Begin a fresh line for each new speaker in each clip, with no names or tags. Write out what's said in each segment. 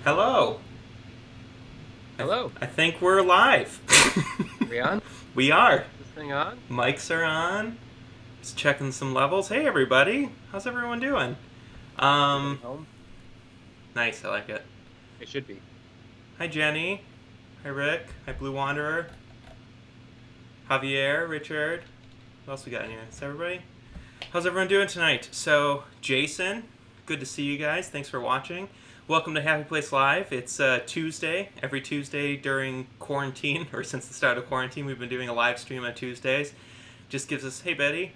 Hello.
Hello.
I think we're live.
Are we on?
We are.
Is this thing on?
Mics are on. Just checking some levels. Hey, everybody. How's everyone doing?
Everybody
Um,
home?
nice. I like it.
It should be.
Hi, Jenny. Hi, Rick. Hi, Blue Wanderer. Javier, Richard. What else we got in here? Is everybody? How's everyone doing tonight? So, Jason, good to see you guys. Thanks for watching. Welcome to Happy Place Live. It's Tuesday. Every Tuesday during quarantine, or since the start of quarantine, we've been doing a live stream on Tuesdays. Just gives us, hey Betty,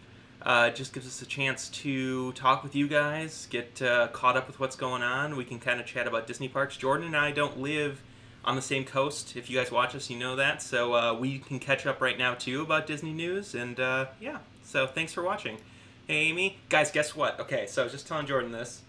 just gives us a chance to talk with you guys, get caught up with what's going on. We can kind of chat about Disney parks. Jordan and I don't live on the same coast. If you guys watch us, you know that. So we can catch up right now too about Disney news. And yeah, so thanks for watching. Hey Amy, guys, guess what? Okay, so I was just telling Jordan this.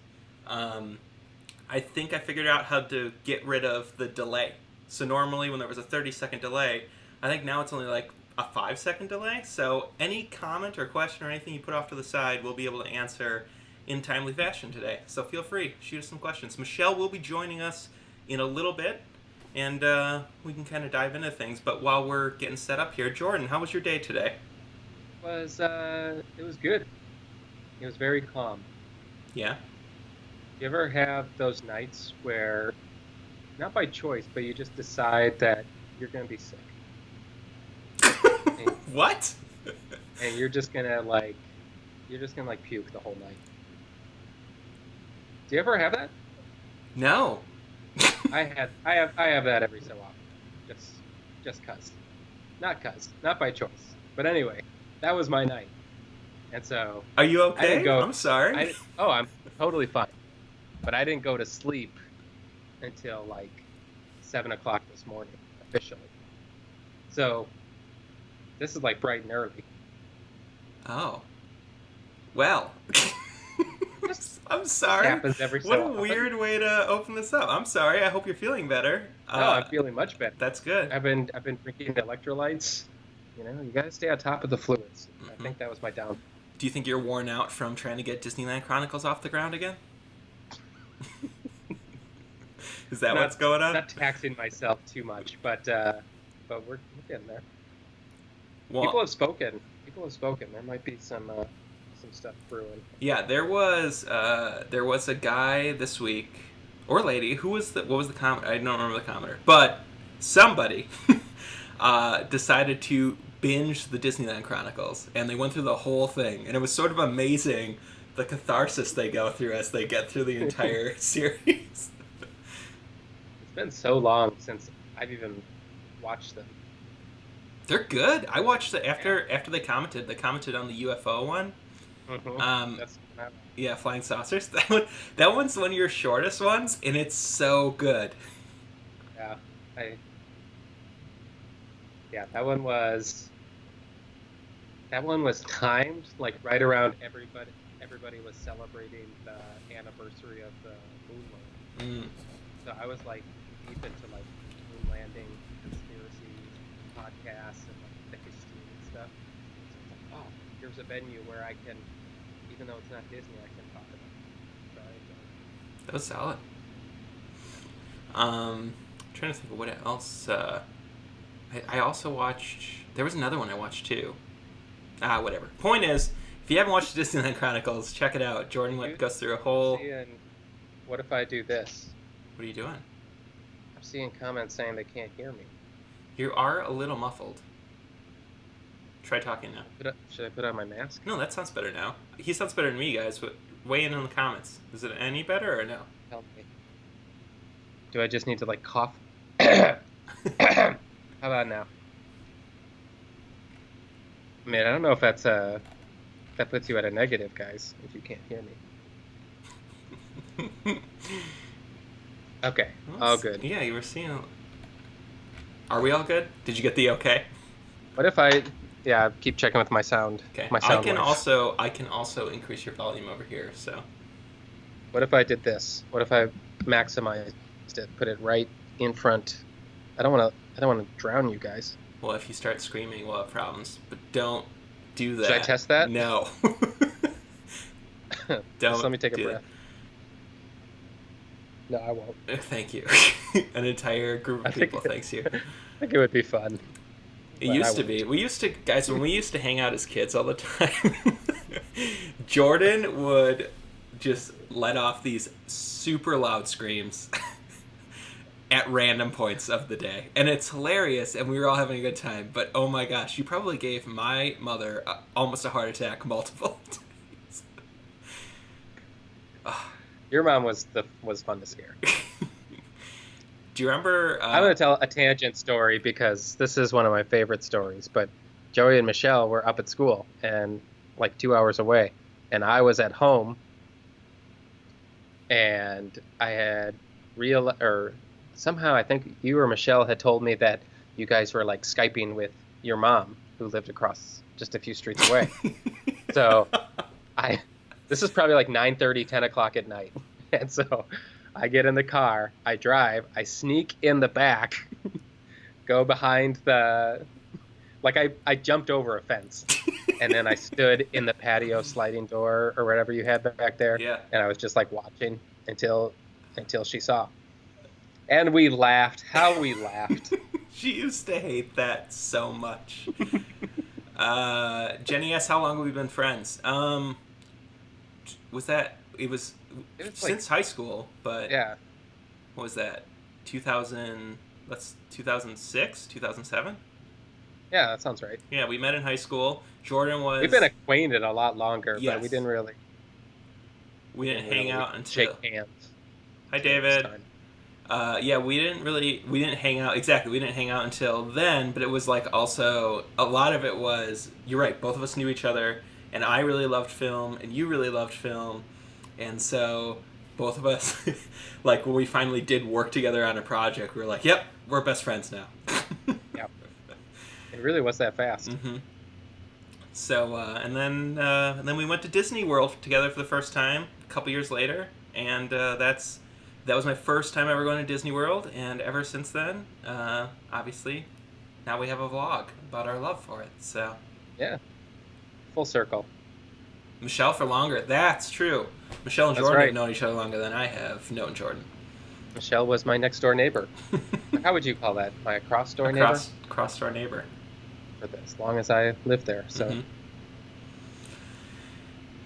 I think I figured out how to get rid of the delay. So normally when there was a 30-second delay, I think now it's only like a 5-second delay. So any comment or question or anything you put off to the side, we'll be able to answer in timely fashion today. So feel free, shoot us some questions. Michelle will be joining us in a little bit, and we can kind of dive into things. But while we're getting set up here, Jordan, how was your day today?
It was good. It was very calm.
Yeah?
You ever have those nights where, not by choice, but you just decide that you're gonna be sick, and,
What?
and you're just gonna like puke the whole night. Do you ever have that?
No.
I have that every so often. Just, just cuz, not by choice. But anyway, that was my night, and so
Are you
I didn't
okay?
go.
I'm sorry.
I'm totally fine. But I didn't go to sleep until like 7 o'clock this morning, officially. So this is like bright and early.
Oh. Well.
Just
I'm sorry.
happens every
What
so
a
often.
weird way to open this up. I'm sorry. I hope you're feeling better.
No, I'm feeling much better.
That's good.
I've been drinking electrolytes. You gotta stay on top of the fluids. I
Hmm.
think that was my downfall.
Do you think you're worn out from trying to get Disneyland Chronicles off the ground again? Is that
Not
what's going on?
not taxing myself too much, but we're getting there. People
Well,
have spoken. People have spoken. There might be some stuff brewing.
yeah, there was a guy this week or lady who was the what was the comment? I don't remember the commenter, but somebody decided to binge the Disneyland Chronicles, and they went through the whole thing, and it was sort of amazing the catharsis they go through as they get through the entire series.
It's been so long since I've even watched them.
They're good. I watched the
Yeah.
after they commented. They commented on the UFO one.
Hmm.
Um,
That's not,
yeah, flying saucers. That one's one of your shortest ones, and it's so good.
yeah. I yeah, that one was timed like right around everybody was celebrating the anniversary of the moon landing.
Mm.
So I was like deep into like moon landing conspiracy podcasts and like the history and stuff. So it's like, oh, here's a venue where I can, even though it's not Disney, I can talk about it. So I enjoyed
That was solid. Trying to think of what else. I also watched. There was another one I watched too. Whatever. Point is, if you haven't watched Disneyland Chronicles, check it out. Jordan
it.
goes through a
I'm
whole.
seeing, what if I do this?
What are you doing?
I'm seeing comments saying they can't hear me.
You are a little muffled. Try talking now.
Should I put on my mask?
No, that sounds better now. He sounds better than me, guys. But weigh in the comments. Is it any better or no?
Help me. Do I just need to like cough? How about now? I mean, I don't know if that puts you at a negative, guys, if you can't hear me. Okay, all good.
Yeah, you were seeing. Are we all good? Did you get the okay?
What if yeah, keep checking with my sound,
Okay.
my
I
sound
can
wave.
also increase your volume over here. So
What if I did this? What if I maximized it, put it right in front? I don't want to drown you guys.
well, if you start screaming, we'll have problems. But don't do that.
Should I test that?
No.
Just let me take a
do
breath. No, I won't.
Thank you. An entire group
I
of
think
people thanks you.
I think it would be fun.
It
But I
used to
won't.
be. We used to, guys, when we used to hang out as kids all the time, Jordan would just let off these super loud screams at random points of the day. And it's hilarious, and we were all having a good time. But oh my gosh, you probably gave my mother almost a heart attack multiple times.
Your mom was fun to scare.
Do you remember?
I'm going to tell a tangent story because this is one of my favorite stories. But Joey and Michelle were up at school and like 2 hours away, and I was at home, and I had somehow I think you or Michelle had told me that you guys were like Skyping with your mom who lived across just a few streets away. So this is probably like 9:30, 10 o'clock at night. And so I get in the car, I drive, I sneak in the back, go behind I jumped over a fence. And then I stood in the patio sliding door or whatever you had back there.
Yeah.
And I was just like watching until she saw. And we laughed. How we laughed.
She used to hate that so much. Jenny asks, how long have we been friends? It was since high school, but
yeah.
What was that? 2006, 2007?
Yeah, that sounds right.
Yeah, we met in high school. Jordan was...
We've been acquainted a lot longer,
yes.
But we didn't really...
We didn't hang out until...
Shake hands.
Hi, David. We didn't hang out. Exactly, we didn't hang out until then, but it was like also... A lot of it was... You're right, both of us knew each other, and I really loved film, and you really loved film, and so both of us, like when we finally did work together on a project, we were like, yep, we're best friends now.
Yep. It really was that fast.
Mm-hmm. So, and then we went to Disney World together for the first time a couple years later, and that was my first time ever going to Disney World, and ever since then, obviously, now we have a vlog about our love for it, so.
Yeah. Full circle.
Michelle for longer, that's true. Michelle and
That's
Jordan
right.
have known each other longer than I have known Jordan.
Michelle was my next door neighbor. How would you call that? My across door neighbor?
Cross door neighbor.
For as long as I lived there, so.
Mm-hmm.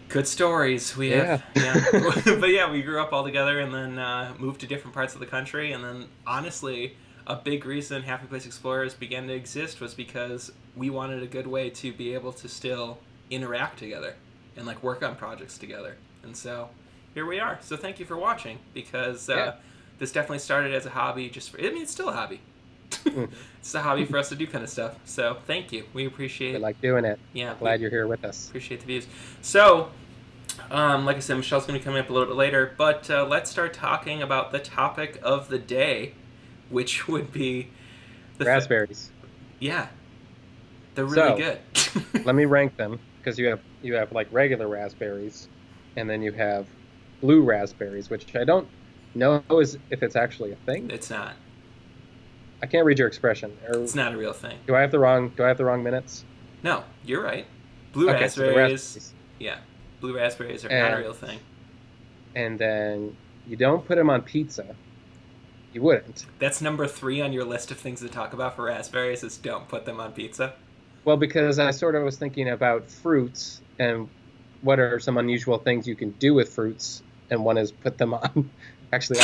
Good stories. We have, but yeah, we grew up all together and then moved to different parts of the country. And then, honestly, a big reason Happy Place Explorers began to exist was because we wanted a good way to be able to still interact together and like work on projects together. And so here we are. So thank you for watching, because this definitely started as a hobby. It's still a hobby. It's a hobby for us to do kind of stuff. So thank you. We appreciate it.
We like doing it.
Yeah.
I'm glad you're here with us.
Appreciate the views. So, like I said, Michelle's going to be coming up a little bit later, but let's start talking about the topic of the day, which would be the
raspberries.
Yeah. They're really good.
Let me rank them, because you have like regular raspberries, and then you have blue raspberries, which I don't know if it's actually a thing.
It's not.
I can't read your expression.
It's not a real thing.
Do I have the wrong minutes?
No, you're right. Blue raspberries.
So raspberries.
Yeah, blue raspberries are not a real thing.
And then you don't put them on pizza. You wouldn't.
That's number 3 on your list of things to talk about for raspberries, is don't put them on pizza.
Well, because I sort of was thinking about fruits and what are some unusual things you can do with fruits, and one is put them on. Actually,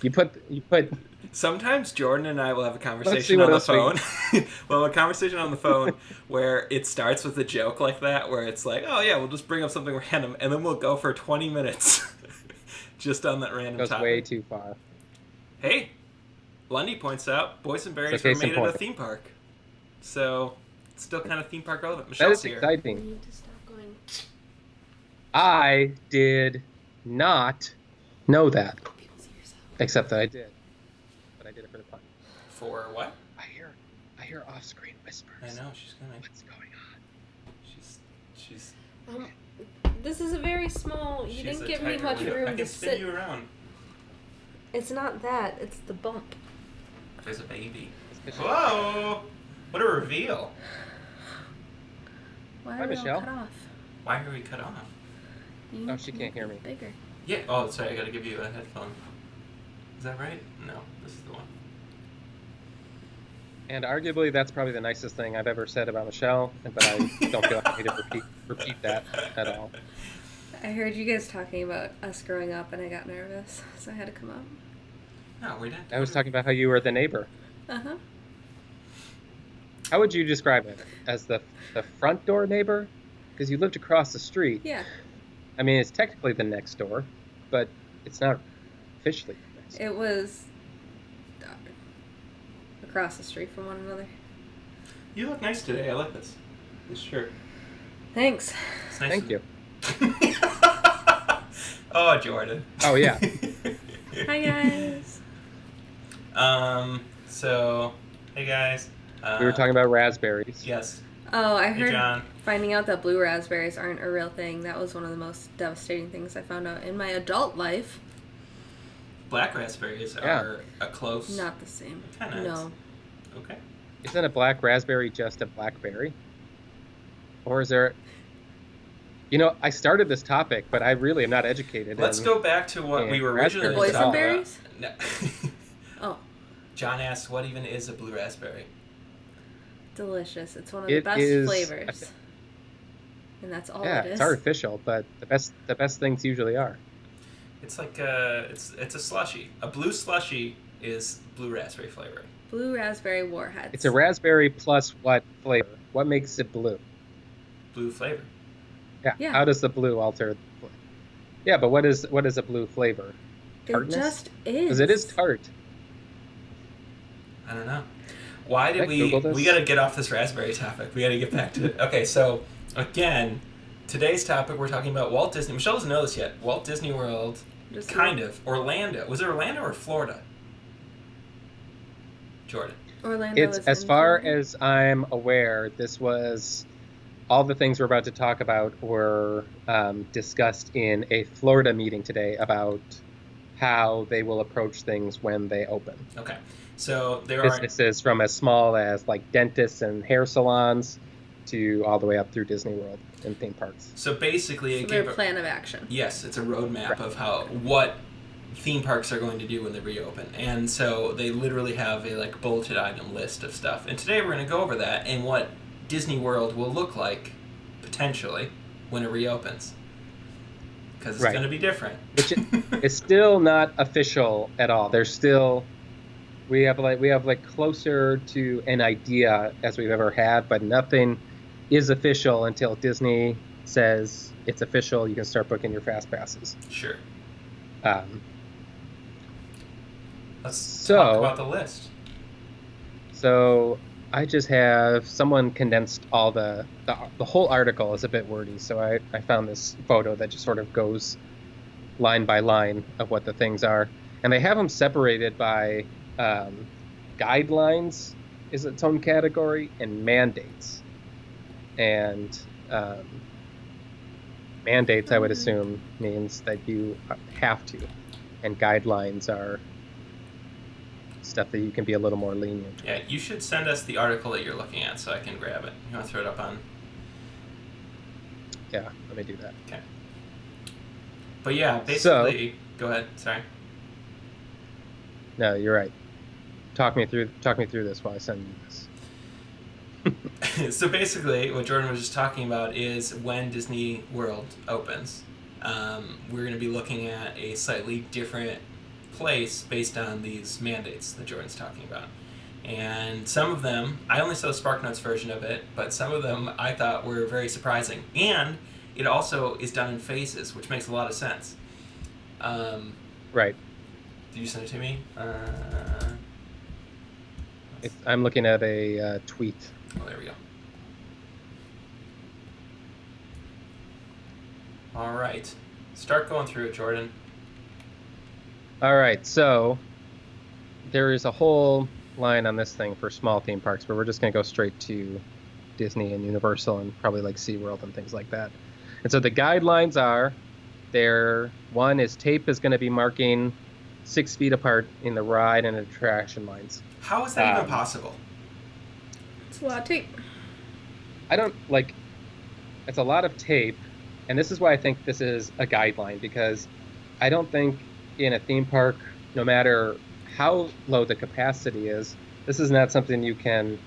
you put.
Sometimes Jordan and I will have a conversation on the phone. Well, a conversation on the phone where it starts with a joke like that, where it's like, oh yeah, we'll just bring up something random, and then we'll go for 20 minutes just on that random topic.
Goes way too far.
Hey, Lundy points out boysenberries were made at a theme park. So, it's still kind of theme park relevant. Michelle's here.
That is exciting.
You need to stop going.
I did not know that.
People see yourself.
Except that I did. But I did it for the fun.
For what?
I hear off-screen whispers.
I know, she's gonna...
What's going on?
She's...
This is a very small... You didn't give me much room
I can
to
spin
sit.
you around.
It's not that. It's the bump.
There's a baby. Whoa! What a reveal.
Why
Hi,
are we
Michelle.
all cut off?
Why are we cut off?
You
Oh,
need
she
to
can't
make
hear
it
me.
Bigger.
Yeah. Oh, sorry. I gotta give you a headphone. Is that right? No, this is the one.
And arguably, that's probably the nicest thing I've ever said about Michelle, but I don't feel like I need to repeat that at all.
I heard you guys talking about us growing up, and I got nervous, so I had to come up.
No, we didn't.
I was talking about how you were the neighbor.
Uh-huh.
How would you describe it? As the front door neighbor? Because you lived across the street.
Yeah.
I mean, it's technically the next door, but it's not officially the next door.
It was across the street from one another.
You look nice today. I like this. This shirt.
Thanks.
It's nice.
Thank you.
Oh, Jordan.
Oh, yeah.
Hi, guys.
So, hey, guys.
We were talking about raspberries.
Yes.
Oh, I
Hey,
heard
John.
finding out that blue raspberries aren't a real thing. That was one of the most devastating things I found out in my adult life.
Black raspberries are a close.
Not the same.
Kinda.
No.
Okay.
Isn't a black raspberry just a blackberry? Or is there... You know, I started this topic, but I really am not educated.
Let's go back to what we were originally
The
talking about.
boyfriend berries?
No.
Oh.
John asked, what even is a blue raspberry?
Delicious. It's one of the
It
best
is-
flavors. And that's all
Yeah,
it is.
it's artificial, but the best things usually are.
It's like it's a slushy. A blue slushy is blue raspberry flavor.
Blue raspberry warheads.
It's a raspberry plus what flavor? What makes it blue?
Blue flavor.
Yeah.
How does the blue alter? Yeah, but what is a blue flavor?
It
Tartness?
just is.
Because it is tart.
I don't know. Why did
Can I Google this?
we got to get off this raspberry topic. We got to get back to it. Okay, so again, today's topic we're talking about Walt Disney. Michelle doesn't know this yet. Walt Disney World,
Just
kind of. Orlando. Was it Orlando or Florida? Jordan.
Orlando
It's
is
as
in
far
Florida.
as I'm aware, this was all the things we're about to talk about were discussed in a Florida meeting today about how they will approach things when they open.
Okay. So there are
Businesses from as small as like dentists and hair salons to all the way up through Disney World and theme parks.
so basically
So
it
their
gave
plan of action.
yes, it's a roadmap
Right.
of what theme parks are going to do when they reopen. And so they literally have a like bulleted item list of stuff. And today we're going to go over that and what Disney World will look like potentially when it reopens. Because it's
Right.
going to be different.
Which it's still not official at all. There's still we have like closer to an idea as we've ever had, but nothing is official until Disney says it's official. You can start booking your fast passes.
Sure. Let's
So-
talk about the list.
So I just have someone condensed all the whole article is a bit wordy. So I found this photo that just sort of goes line by line of what the things are. And they have them separated by guidelines is its own category and mandates. And mandates, I would assume, means that you have to. And guidelines are stuff that you can be a little more lenient.
Yeah, you should send us the article that you're looking at so I can grab it. You want to throw it up on?
Yeah, let me do that.
Okay. But yeah, basically, go ahead. Sorry.
No, you're right. Talk me through this while I send you this.
So basically, what Jordan was just talking about is when Disney World opens, we're going to be looking at a slightly different place based on these mandates that Jordan's talking about. And some of them, I only saw the SparkNotes version of it, but some of them I thought were very surprising. And it also is done in phases, which makes a lot of sense.
Right.
Did you send it to me?
I'm looking at a tweet.
Oh, there we go. All right. Start going through it, Jordan.
All right, so there is a whole line on this thing for small theme parks, but we're just going to go straight to Disney and Universal and probably like SeaWorld and things like that. And so the guidelines are one is tape is going to be marking 6 feet apart in the ride and attraction lines.
How is that even possible?
It's a lot of tape.
I don't like. It's a lot of tape, and this is why I think this is a guideline because I don't think in a theme park, no matter how low the capacity is, this is not something you can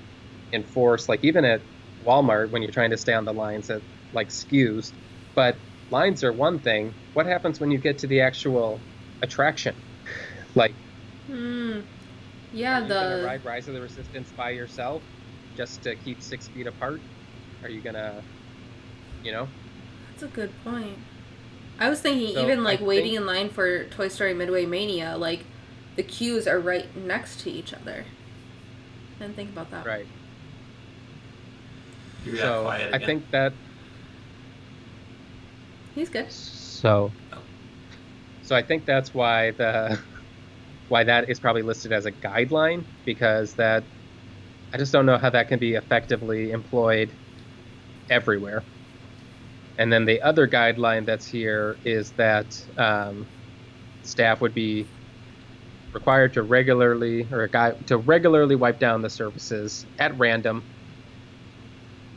enforce. Like even at Walmart, when you're trying to stay on the lines at like skews, but lines are one thing. What happens when you get to the actual attraction? Like,
Hmm.
are
Yeah,
you gonna ride Rise of the Resistance by yourself just to keep 6 feet apart? Are you gonna, you know?
that's a good point. I was thinking
So
even
I
like waiting
think
in line for Toy Story Midway Mania, like the queues are right next to each other. I didn't think about that.
right.
You got
So
quiet
I
again.
think that
He's good.
so
Oh.
so I think that's why the why that is probably listed as a guideline because that I just don't know how that can be effectively employed everywhere. And then the other guideline that's here is that staff would be required to regularly wipe down the surfaces at random,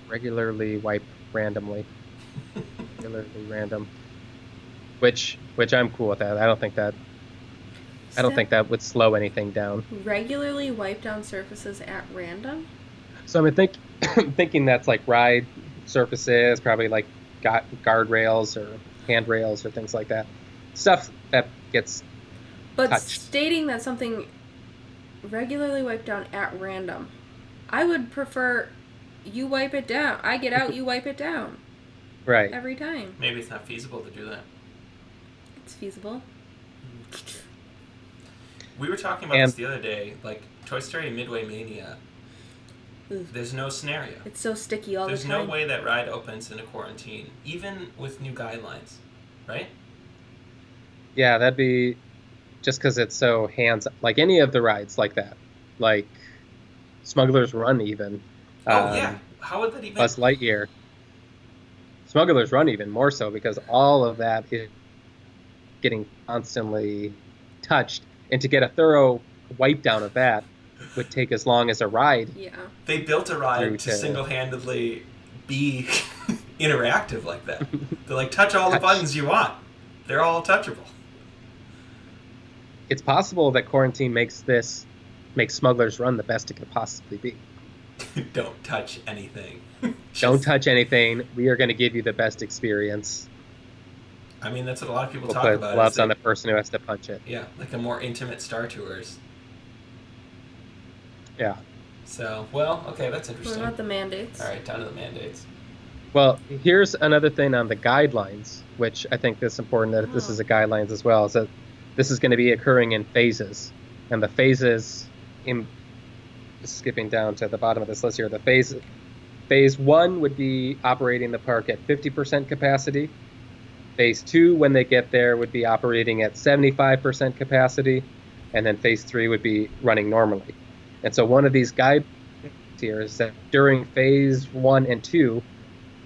regularly wipe randomly, regularly random, which I'm cool with that. I don't
Step
think that would slow anything down.
regularly wipe down surfaces at random.
So thinking that's like ride surfaces, probably like guardrails or handrails or things like that. Stuff that gets
But
touched.
stating that something regularly wiped down at random, I would prefer you wipe it down. I get out, you wipe it down.
Right.
Every time.
Maybe it's not feasible to do that.
It's feasible.
We were talking about
And
this the other day. Like Toy Story Midway Mania,
Ugh.
there's no scenario.
It's so sticky all
There's
the
no
time.
way that ride opens in a quarantine, even with new guidelines, right?
yeah, that'd be just because it's so hands like any of the rides like that, like Smuggler's Run even,
Oh yeah.
um,
How would that even?
Buzz Lightyear. Smuggler's Run even more so because all of that is getting constantly touched, and to get a thorough wipe down of that would take as long as a ride
Yeah.
They built a
through
ride to
to
single-handedly be interactive like that. They're like, touch all the
touch.
buttons you want. They're all touchable.
It's possible that quarantine makes Smuggler's Run the best it could possibly be.
Don't touch anything.
Don't
Just,
touch anything. We are going to give you the best experience.
I mean, that's what a lot of people
We'll
talk
put
about. Is
gloves on
they,
the person who has to punch it.
yeah, like a more intimate Star Tours.
Yeah.
So, well, okay, that's
What
interesting.
about the mandates?
All right, down to the mandates.
Well, here's another thing on the guidelines, which I think is important that this
Oh.
is a guidelines as well, is that this is going to be occurring in phases. And the phases in skipping down to the bottom of this list here, phase one would be operating the park at 50% capacity. Phase two, when they get there, would be operating at 75% capacity. And then phase three would be running normally. And so one of these guidelines here is that during phase one and two,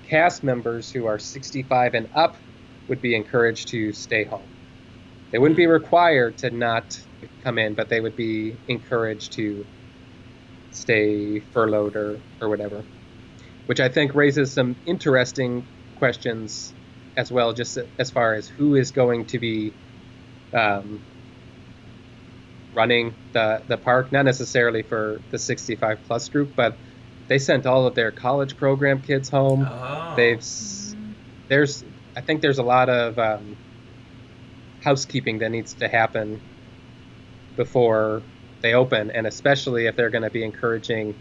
cast members who are 65 and up would be encouraged to stay home. They wouldn't be required to not come in, but they would be encouraged to stay furloughed or whatever, which I think raises some interesting questions as well, just as far as who is going to be running the park, not necessarily for the 65 plus group, but they sent all of their college program kids home.
Oh.
There's I think there's a lot of housekeeping that needs to happen before they open, and especially if they're going to be encouraging,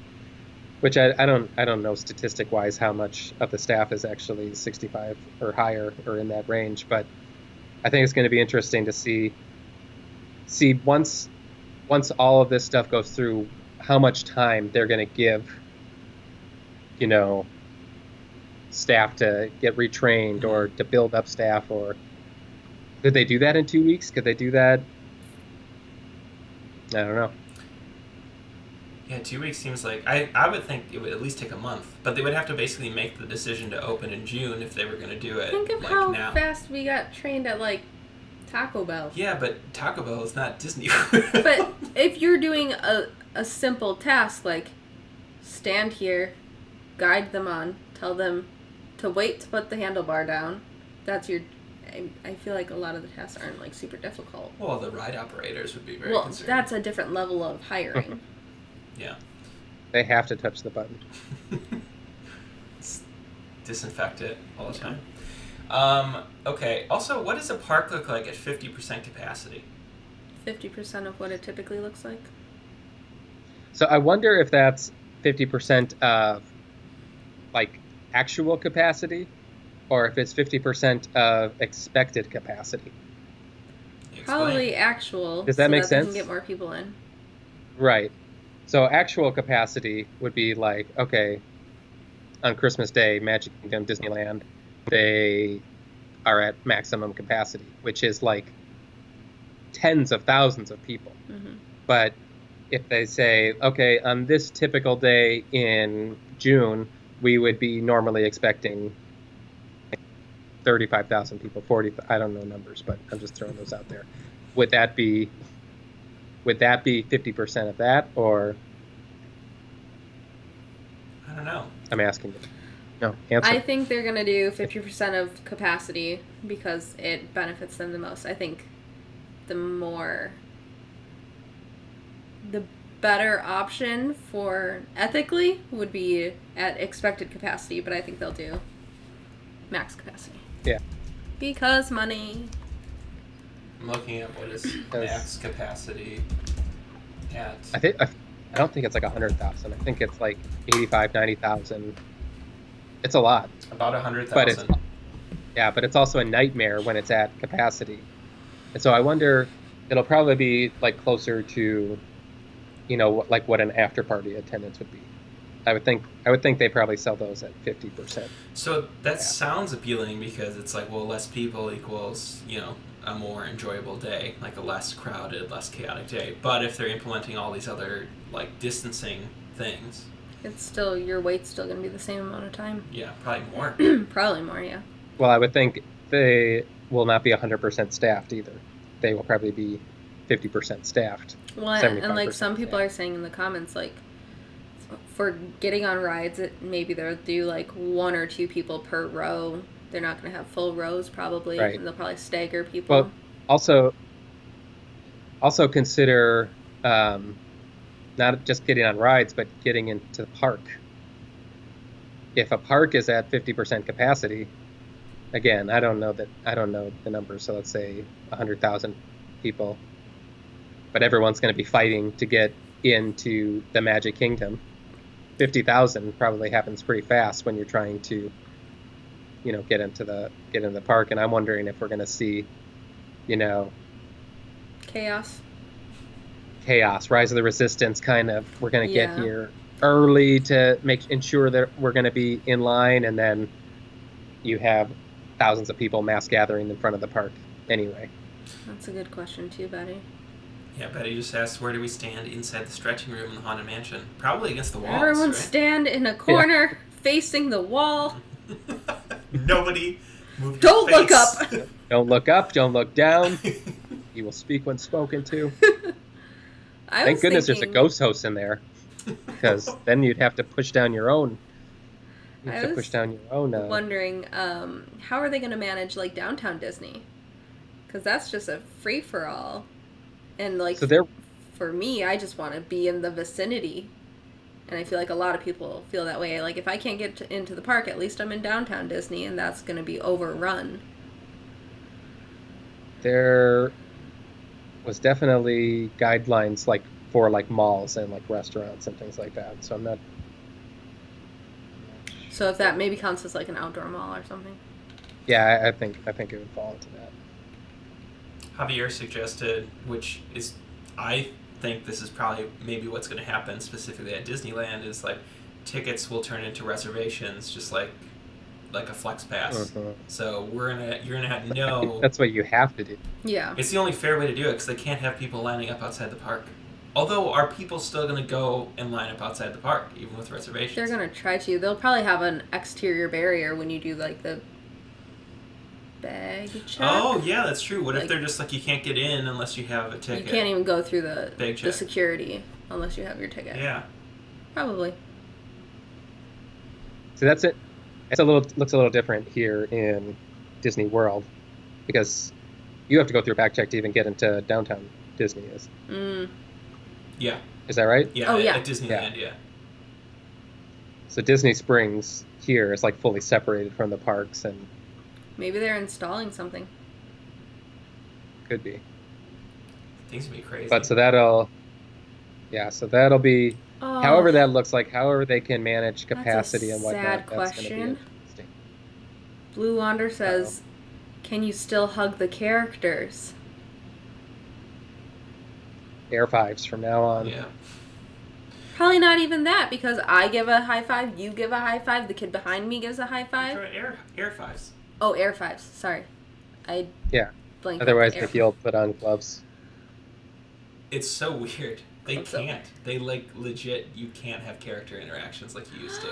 which I don't know statistic wise how much of the staff is actually 65 or higher or in that range, but I think it's going to be interesting to see once all of this stuff goes through, how much time they're going to give, staff to get retrained or to build up staff. Or could they do that in 2 weeks? Could they do that? I don't know.
Yeah, 2 weeks seems like I would think it would at least take a month, but they would have to basically make the decision to open in June if they were going to do it.
Think of
like
how
now.
fast we got trained at like Taco Bell.
Yeah, but Taco Bell is not Disney.
But if you're doing a simple task like stand here, guide them on, tell them to wait to put the handlebar down, that's your I feel like a lot of the tasks aren't like super difficult.
Well, the ride operators would be very
Well,
concerned.
that's a different level of hiring.
Yeah.
They have to touch the button.
Disinfect it all the time. Okay. Also, what does a park look like at 50% capacity?
50% of what it typically looks like.
So I wonder if that's 50% of like actual capacity, or if it's 50% of expected capacity.
Explain.
Probably actual.
Does that
so
make
that
sense?
They can get more people in.
Right. So actual capacity would be like, okay, on Christmas Day, Magic Kingdom, Disneyland, they are at maximum capacity, which is like tens of thousands of people.
Mm-hmm.
But if they say, okay, on this typical day in June, we would be normally expecting 35,000 people, 40, I don't know numbers, but I'm just throwing those out there. Would that be 50% of that, or?
I don't know.
I'm asking you. No, answer.
I think they're going to do 50% of capacity because it benefits them the most. I think the better option for ethically would be at expected capacity, but I think they'll do max capacity.
Yeah.
Because money.
I'm looking at what is max capacity at.
I don't think it's like 100,000. I think it's like 85, 90,000. It's a lot.
About 100,000.
But it's also a nightmare when it's at capacity. And so I wonder, it'll probably be like closer to, like what an after party attendance would be. I would think they probably sell those at 50%.
So that sounds appealing because it's like, well, less people equals, a more enjoyable day, like a less crowded, less chaotic day. But if they're implementing all these other like distancing things,
it's still, your wait's still going to be the same amount of time.
Yeah, probably more.
Probably more, yeah.
Well, I would think they will not be 100% staffed either. They will probably be 50% staffed.
Well, and like some people
staffed.
are saying in the comments, like, for getting on rides, maybe they'll do like 1 or 2 people per row. They're not going to have full rows probably.
Right.
And they'll probably stagger people.
Well, also consider not just getting on rides, but getting into the park. If a park is at 50% capacity, again, I don't know the numbers, so let's say 100,000 people, but everyone's going to be fighting to get into the Magic Kingdom. 50,000 probably happens pretty fast when you're trying to, get into the park, and I'm wondering if we're going to see, chaos, Rise of the Resistance kind of. We're going to get here early to ensure that we're going to be in line, and then you have thousands of people mass gathering in front of the park anyway.
That's a good question too, Betty.
Yeah, Betty just asked, where do we stand inside the stretching room in the Haunted Mansion? Probably against the walls,
Everyone
right?
stand in a corner facing the wall.
Nobody move
Don't
your
look
face.
up.
Don't look up, don't look down. You will speak when spoken to. Thank goodness there's a ghost host in there, because then you'd have to push down your own.
Wondering, how are they going to manage like downtown Disney? Because that's just a free for all, and like for me, I just want to be in the vicinity, and I feel like a lot of people feel that way. Like if I can't get into the park, at least I'm in downtown Disney, and that's going to be overrun.
There was definitely guidelines like for like malls and like restaurants and things like that. So I'm not.
So if that maybe counts as like an outdoor mall or something.
Yeah, I think it would fall into that.
Javier suggested, which is, I think this is probably maybe what's going to happen specifically at Disneyland, is like tickets will turn into reservations, just like a flex pass.
Mm-hmm.
So you're gonna have no.
That's what you have to do.
Yeah.
It's the only fair way to do it because they can't have people lining up outside the park. Although, are people still going to go and line up outside the park, even with reservations?
They're going to try to. They'll probably have an exterior barrier when you do, like, the bag check.
Oh, yeah, that's true. What if they're just like, you can't get in unless you have a ticket?
You can't even go through the
check.
security unless you have your ticket.
Yeah.
Probably.
So that's it. Looks a little different here in Disney World. because you have to go through a back check to even get into downtown Disney.
Yeah.
Is that right?
Yeah.
Oh, yeah.
At Disneyland, yeah.
So Disney Springs here is like fully separated from the parks, and
maybe they're installing something.
could be.
Things would be crazy.
But so that'll be however that looks like, however they can manage capacity and whatnot.
Sad question. Blue Wander says, "Can you still hug the characters?"
Air fives from now on.
Yeah.
Probably not even that, because I give a high five, you give a high five, the kid behind me gives a high five.
Air fives.
Oh, air fives. Sorry, I blanked.
Otherwise, you'll put on gloves.
It's so weird. They can't. They legit. You can't have character interactions like you used to.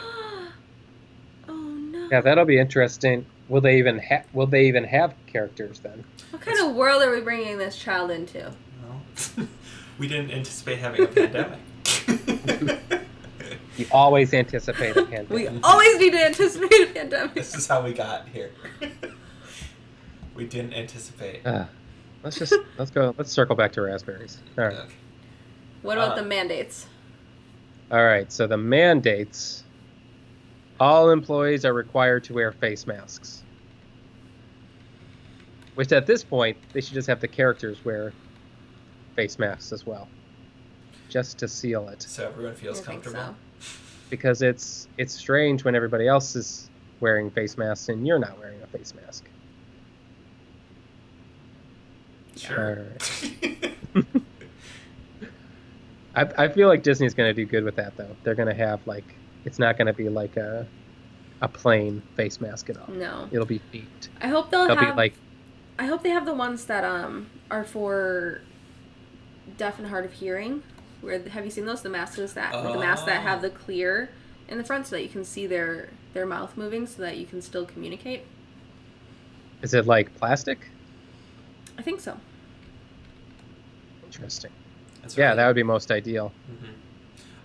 Oh no.
Yeah, that'll be interesting. Will they even have characters then?
What kind of world are we bringing this child into?
Well, we didn't anticipate having a pandemic.
You always anticipate a pandemic.
We always need to anticipate a pandemic.
This is how we got here. We didn't anticipate.
Let's circle back to raspberries. All right.
Okay.
What about the mandates?
All right. So the mandates: all employees are required to wear face masks. Which at this point, they should just have the characters wear face masks as well, just to seal it.
So everyone feels comfortable.
So.
Because it's strange when everybody else is wearing face masks and you're not wearing a face mask.
Sure.
I feel like Disney's going to do good with that, though. They're going to have, it's not going to be like a plain face mask at all.
No.
It'll be feet.
I hope I hope they have the ones that are for deaf and hard of hearing. Have you seen those? The masks that have the clear in the front so that you can see their mouth moving so that you can still communicate.
Is it like plastic?
I think so.
Interesting.
Really,
that would be most ideal.
Mm-hmm.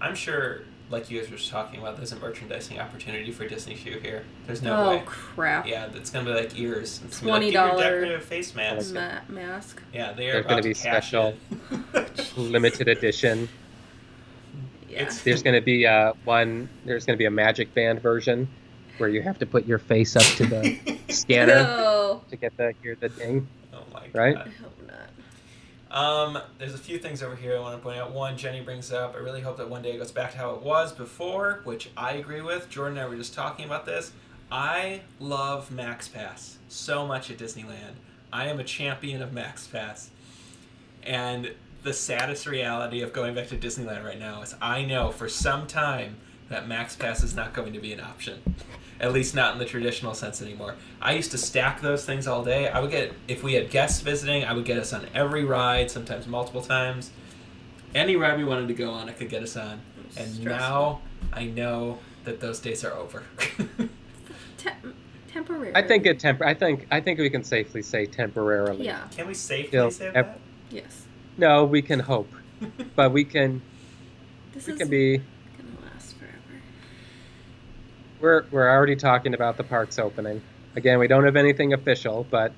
I'm sure, like you guys were talking about, there's a merchandising opportunity for Disney Shoe here. There's no way.
Oh, crap.
Yeah, it's going to be like ears. It's
$20
decorative face mask.
Mask.
Yeah, they are
There's going to be special, limited edition.
Yeah.
There's going to be There's going to be a Magic Band version where you have to put your face up to the scanner to get hear the ding.
Oh my god!
Right?
I hope not.
There's a few things over here I want to point out. One, Jenny brings up, I really hope that one day it goes back to how it was before, which I agree with. Jordan and I were just talking about this. I love Max Pass so much at Disneyland. I am a champion of Max Pass. And the saddest reality of going back to Disneyland right now is I know for some time that Max Pass is not going to be an option. At least not in the traditional sense anymore. I used to stack those things all day. I would if we had guests visiting, I would get us on every ride, sometimes multiple times. Any ride we wanted to go on, I could get us on. And now I know that those days are over.
Temporary.
I think I think we can safely say temporarily.
Yeah.
Can we safely say that?
Yes.
No, we can hope, but we can.
This
we
is
can be.
Gonna last forever.
We're already talking about the parks opening. Again, we don't have anything official, but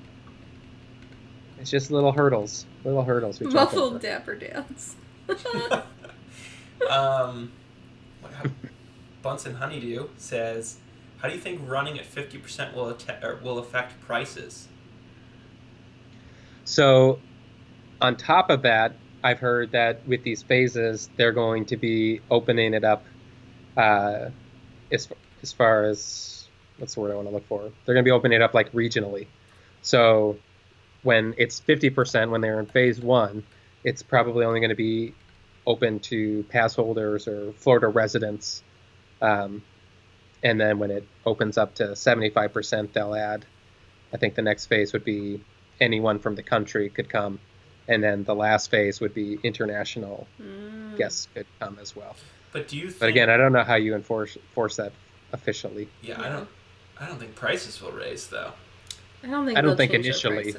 it's just little hurdles. Little hurdles. We jump
Muffled
over.
dapper dance.
Bunsen Honeydew says, "How do you think running at 50% will affect prices?"
So, on top of that, I've heard that with these phases, they're going to be opening it up as far as, what's the word I want to look for? They're going to be opening it up like regionally. So when it's 50%, when they're in phase one, it's probably only going to be open to pass holders or Florida residents. And then when it opens up to 75%, they'll add, I think the next phase would be anyone from the country could come. And then the last phase would be international guests could come as well.
But do you think...
But again, I don't know how you enforce that officially.
Yeah, I don't think prices will raise though.
I don't think
initially.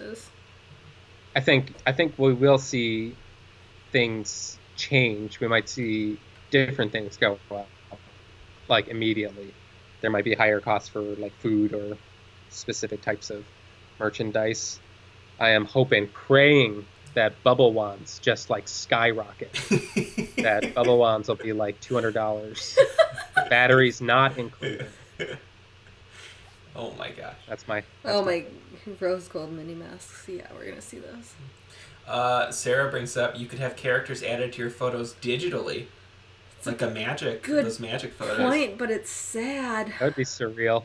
I think we will see things change. We might see different things go up, like immediately. There might be higher costs for like food or specific types of merchandise. I am hoping, praying that bubble wands just like skyrocket. That bubble wands will be like $200. Batteries not included.
Oh my gosh.
That's my.
Oh my, rose gold mini masks. Yeah, we're gonna see those.
Sarah brings up you could have characters added to your photos digitally. It's like those magic photos.
Point, but it's sad.
That would be surreal.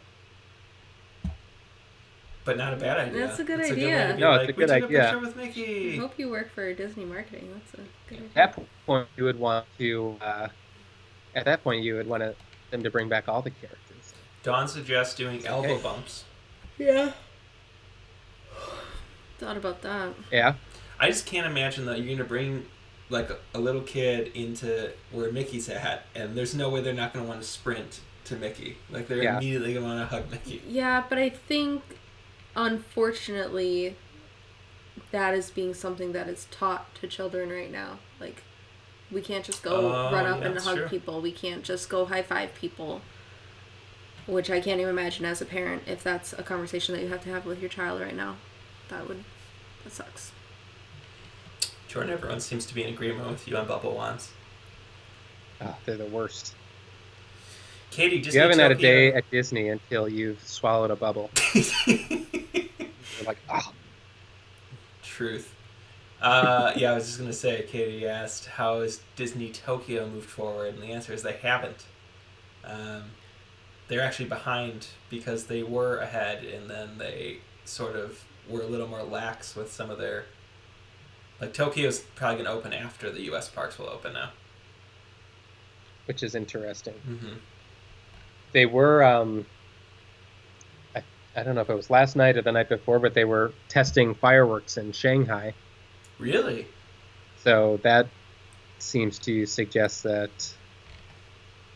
But not a bad idea.
That's a good idea.
Good way to be
No,
like,
it's a good idea.
We took a picture with Mickey.
I hope you work for Disney marketing. That's a good idea.
At that point, you would want to. At that point, you would want them to bring back all the characters.
Dawn suggests doing elbow bumps.
Yeah. Thought about that.
Yeah.
I just can't imagine that you're going to bring like a little kid into where Mickey's at, and there's no way they're not going to want to sprint to Mickey. Like they're immediately going to want to hug Mickey.
Yeah, but I think, unfortunately, that is being something that is taught to children right now. Like, we can't just go run up and hug people. We can't just go high-five people. Which I can't even imagine as a parent if that's a conversation that you have to have with your child right now. That sucks.
Jordan, everyone seems to be in agreement with you on bubble wands.
Oh, they're the worst.
Katie, just
you haven't had a day at Disney until you've swallowed a bubble. You're like, oh.
Truth. I was just going to say, Katie asked, how has Disney Tokyo moved forward? And the answer is they haven't. They're actually behind because they were ahead, and then they sort of were a little more lax with some of their... Like, Tokyo's probably going to open after the U.S. parks will open now.
Which is interesting.
Mm-hmm.
They were, I don't know if it was last night or the night before, but they were testing fireworks in Shanghai.
Really? So
that seems to suggest that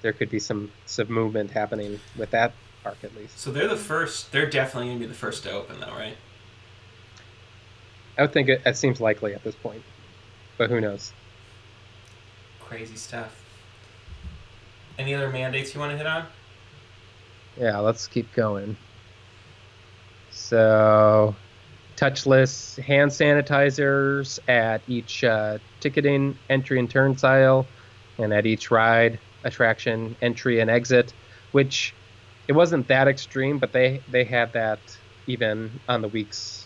there could be some movement happening with that park at least.
So they're definitely going to be the first to open though, right?
I would think it seems likely at this point, but who knows?
Crazy stuff. Any other mandates you want to hit on?
Yeah, let's keep going. So, touchless hand sanitizers at each ticketing entry and turnstile, and at each ride, attraction, entry and exit, which it wasn't that extreme, but they had that even on the weeks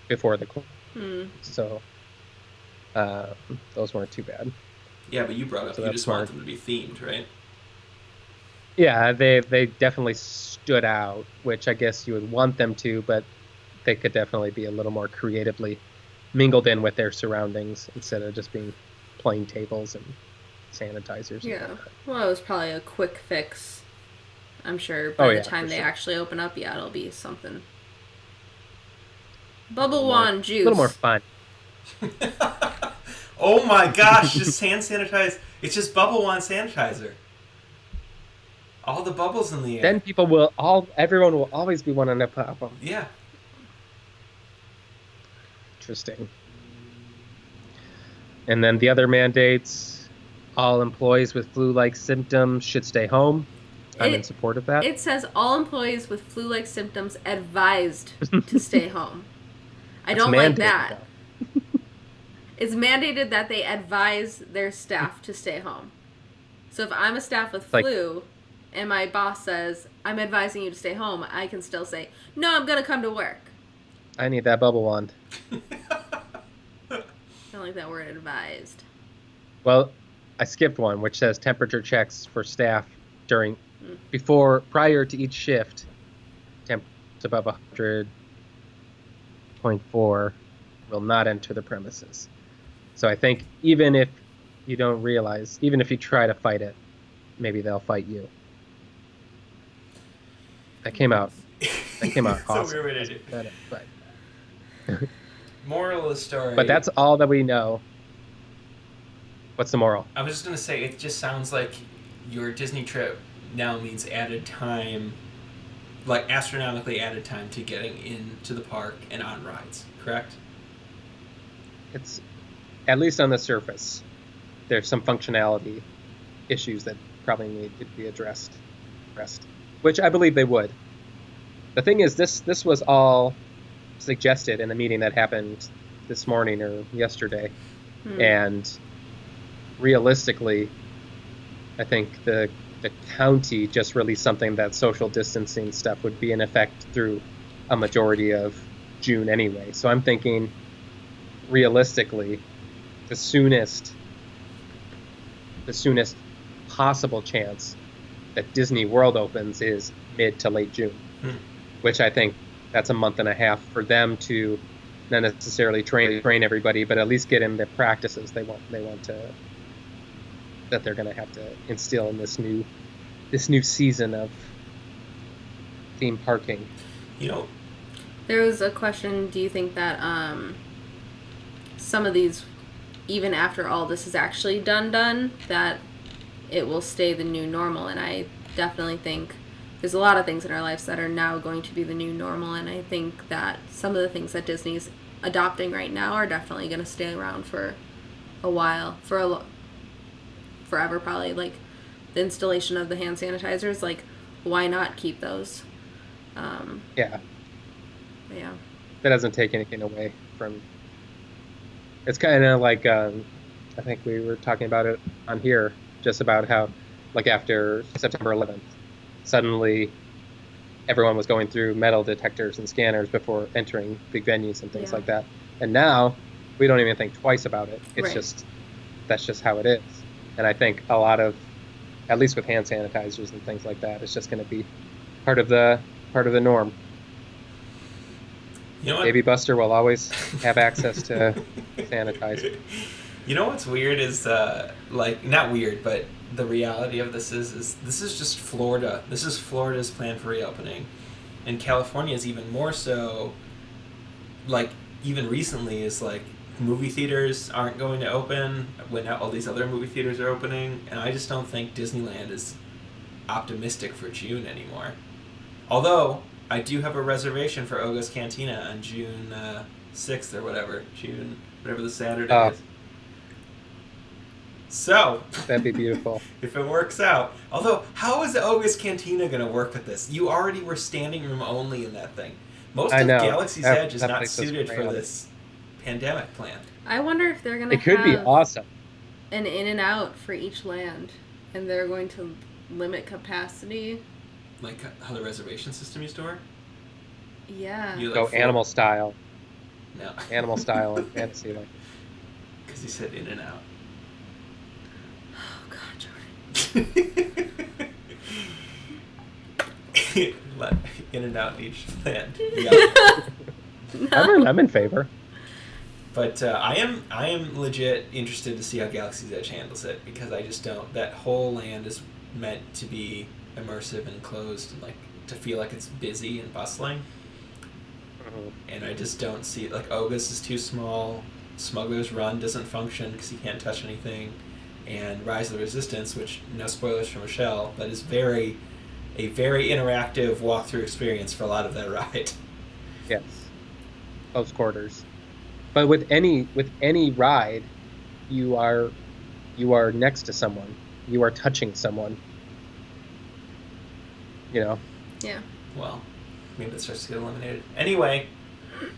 before the close. So those weren't too bad.
Yeah, but you brought up you just want them to be themed, right?
Yeah, they definitely stood out, which I guess you would want them to, but they could definitely be a little more creatively mingled in with their surroundings instead of just being plain tables and sanitizers.
Yeah, well, it was probably a quick fix. I'm sure by the time they actually open up, it'll be something. Bubble wand juice.
A little more fun.
Oh my gosh, just hand sanitize. It's just bubble wand sanitizer. All the bubbles in the air.
Then everyone will always be wanting to pop them.
Yeah.
Interesting. And then the other mandates, all employees with flu-like symptoms should stay home. I'm in support of that.
It says all employees with flu-like symptoms advised to stay home. I don't like that. It's mandated that they advise their staff to stay home. So if I'm a staff with flu and my boss says, I'm advising you to stay home, I can still say, no, I'm going to come to work.
I need that bubble wand.
I don't like that word advised.
Well, I skipped one, which says temperature checks for staff prior to each shift. Temperatures above 100.4 will not enter the premises. So I think even if you don't realize, even if you try to fight it, maybe they'll fight you. That came out awesome.
So weird way to do. Moral of the story.
But that's all that we know. What's the moral?
I was just going to say, it just sounds like your Disney trip now means added time, like astronomically added time to getting into the park and on rides, correct?
It's, at least on the surface, there's some functionality issues that probably need to be addressed, which I believe they would. The thing is, this was all suggested in the meeting that happened this morning or yesterday. And realistically, I think the county just released something that social distancing stuff would be in effect through a majority of June anyway. So I'm thinking, realistically, the soonest possible chance that Disney World opens is mid to late June, which I think that's a month and a half for them to not necessarily train everybody, but at least get in the practices they want to, that they're going to have to instill in this new season of theme parking.
There was a question, do you think that some of these, even after all this is actually done, that it will stay the new normal? And I definitely think there's a lot of things in our lives that are now going to be the new normal, and I think that some of the things that Disney's adopting right now are definitely going to stay around for a while, forever probably. Like the installation of the hand sanitizers, like why not keep those?
Yeah. That doesn't take anything away from. It's kind of like I think we were talking about it on here, just about how, like after September 11th, suddenly everyone was going through metal detectors and scanners before entering big venues and things like that. And now we don't even think twice about it. It's that's just how it is. And I think a lot of, at least with hand sanitizers and things like that, it's just going to be part of the norm.
You know what?
Baby Buster will always have access to sanitizer.
You know what's weird is, not weird, but the reality of this is this is just Florida. This is Florida's plan for reopening. And California is even more so, like, even recently is like, movie theaters aren't going to open when all these other movie theaters are opening. And I just don't think Disneyland is optimistic for June anymore. Although, I do have a reservation for Oga's Cantina on June 6th or whatever. Whatever the Saturday is. So
that'd be beautiful
if it works out. Although, how is Oga's Cantina going to work with this? You already were standing room only in that thing. Most of Galaxy's Edge is not suited for this pandemic plan.
I wonder if they're going to
It could be awesome.
An in and out for each land, and they're going to limit capacity.
Like how the reservation system used to work?
Yeah.
Go animal style.
No.
Animal style and Fantasyland.
Because you said in and out.
Oh, God, Jordan.
Let in and out in each land. Yeah.
No.
I'm in favor.
But I am legit interested to see how Galaxy's Edge handles it, because I just don't. That whole land is meant to be immersive and enclosed, and like to feel like it's busy and bustling. And I just don't see it. Like Oga's is too small. Smuggler's Run doesn't function because you can't touch anything, and Rise of the Resistance, which no spoilers for Michelle, but is a very interactive walkthrough experience for a lot of that ride.
Yes, close quarters. But with any ride, you are next to someone. You are touching someone. You know.
Yeah.
Well, maybe it starts to get eliminated. Anyway,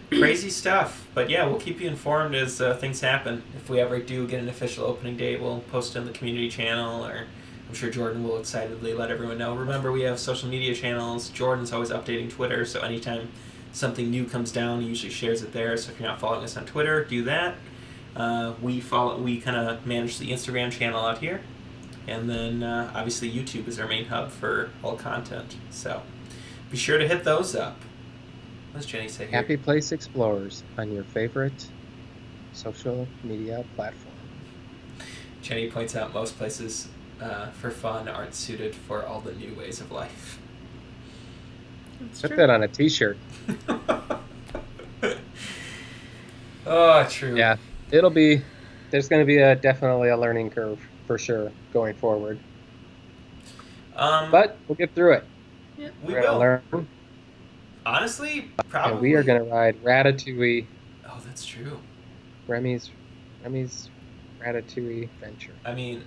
crazy stuff. But yeah, we'll keep you informed as things happen. If we ever do get an official opening date, we'll post it on the community channel, or I'm sure Jordan will excitedly let everyone know. Remember, we have social media channels. Jordan's always updating Twitter, so anytime something new comes down, he usually shares it there. So if you're not following us on Twitter, do that. We kind of manage the Instagram channel out here. And then, obviously, YouTube is our main hub for all content. So be sure to hit those up. What does Jenny say here?
Happy Place Explorers on your favorite social media platform.
Jenny points out most places for fun aren't suited for all the new ways of life.
Put that on a t-shirt.
Oh, true.
Yeah, there's going to be definitely a learning curve for sure going forward. But we'll get through it.
Yep.
We're gonna
learn.
Honestly, probably.
And we are going to ride Ratatouille.
Oh, that's true.
Remy's Ratatouille venture.
I mean,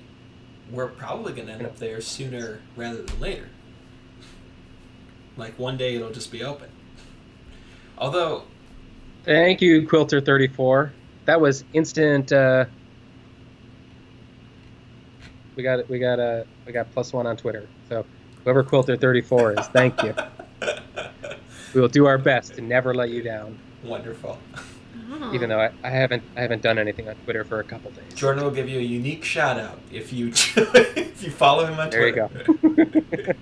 we're probably going to end up there sooner rather than later. Like, one day it'll just be open. Although,
Thank you, Quilter34. That was instant. We got +1 on Twitter. So whoever Quilter34 is, thank you. We will do our best to never let you down.
Wonderful.
Even though I haven't done anything on Twitter for a couple days.
Jordan will give you a unique shout out if you if you follow him on Twitter.
There you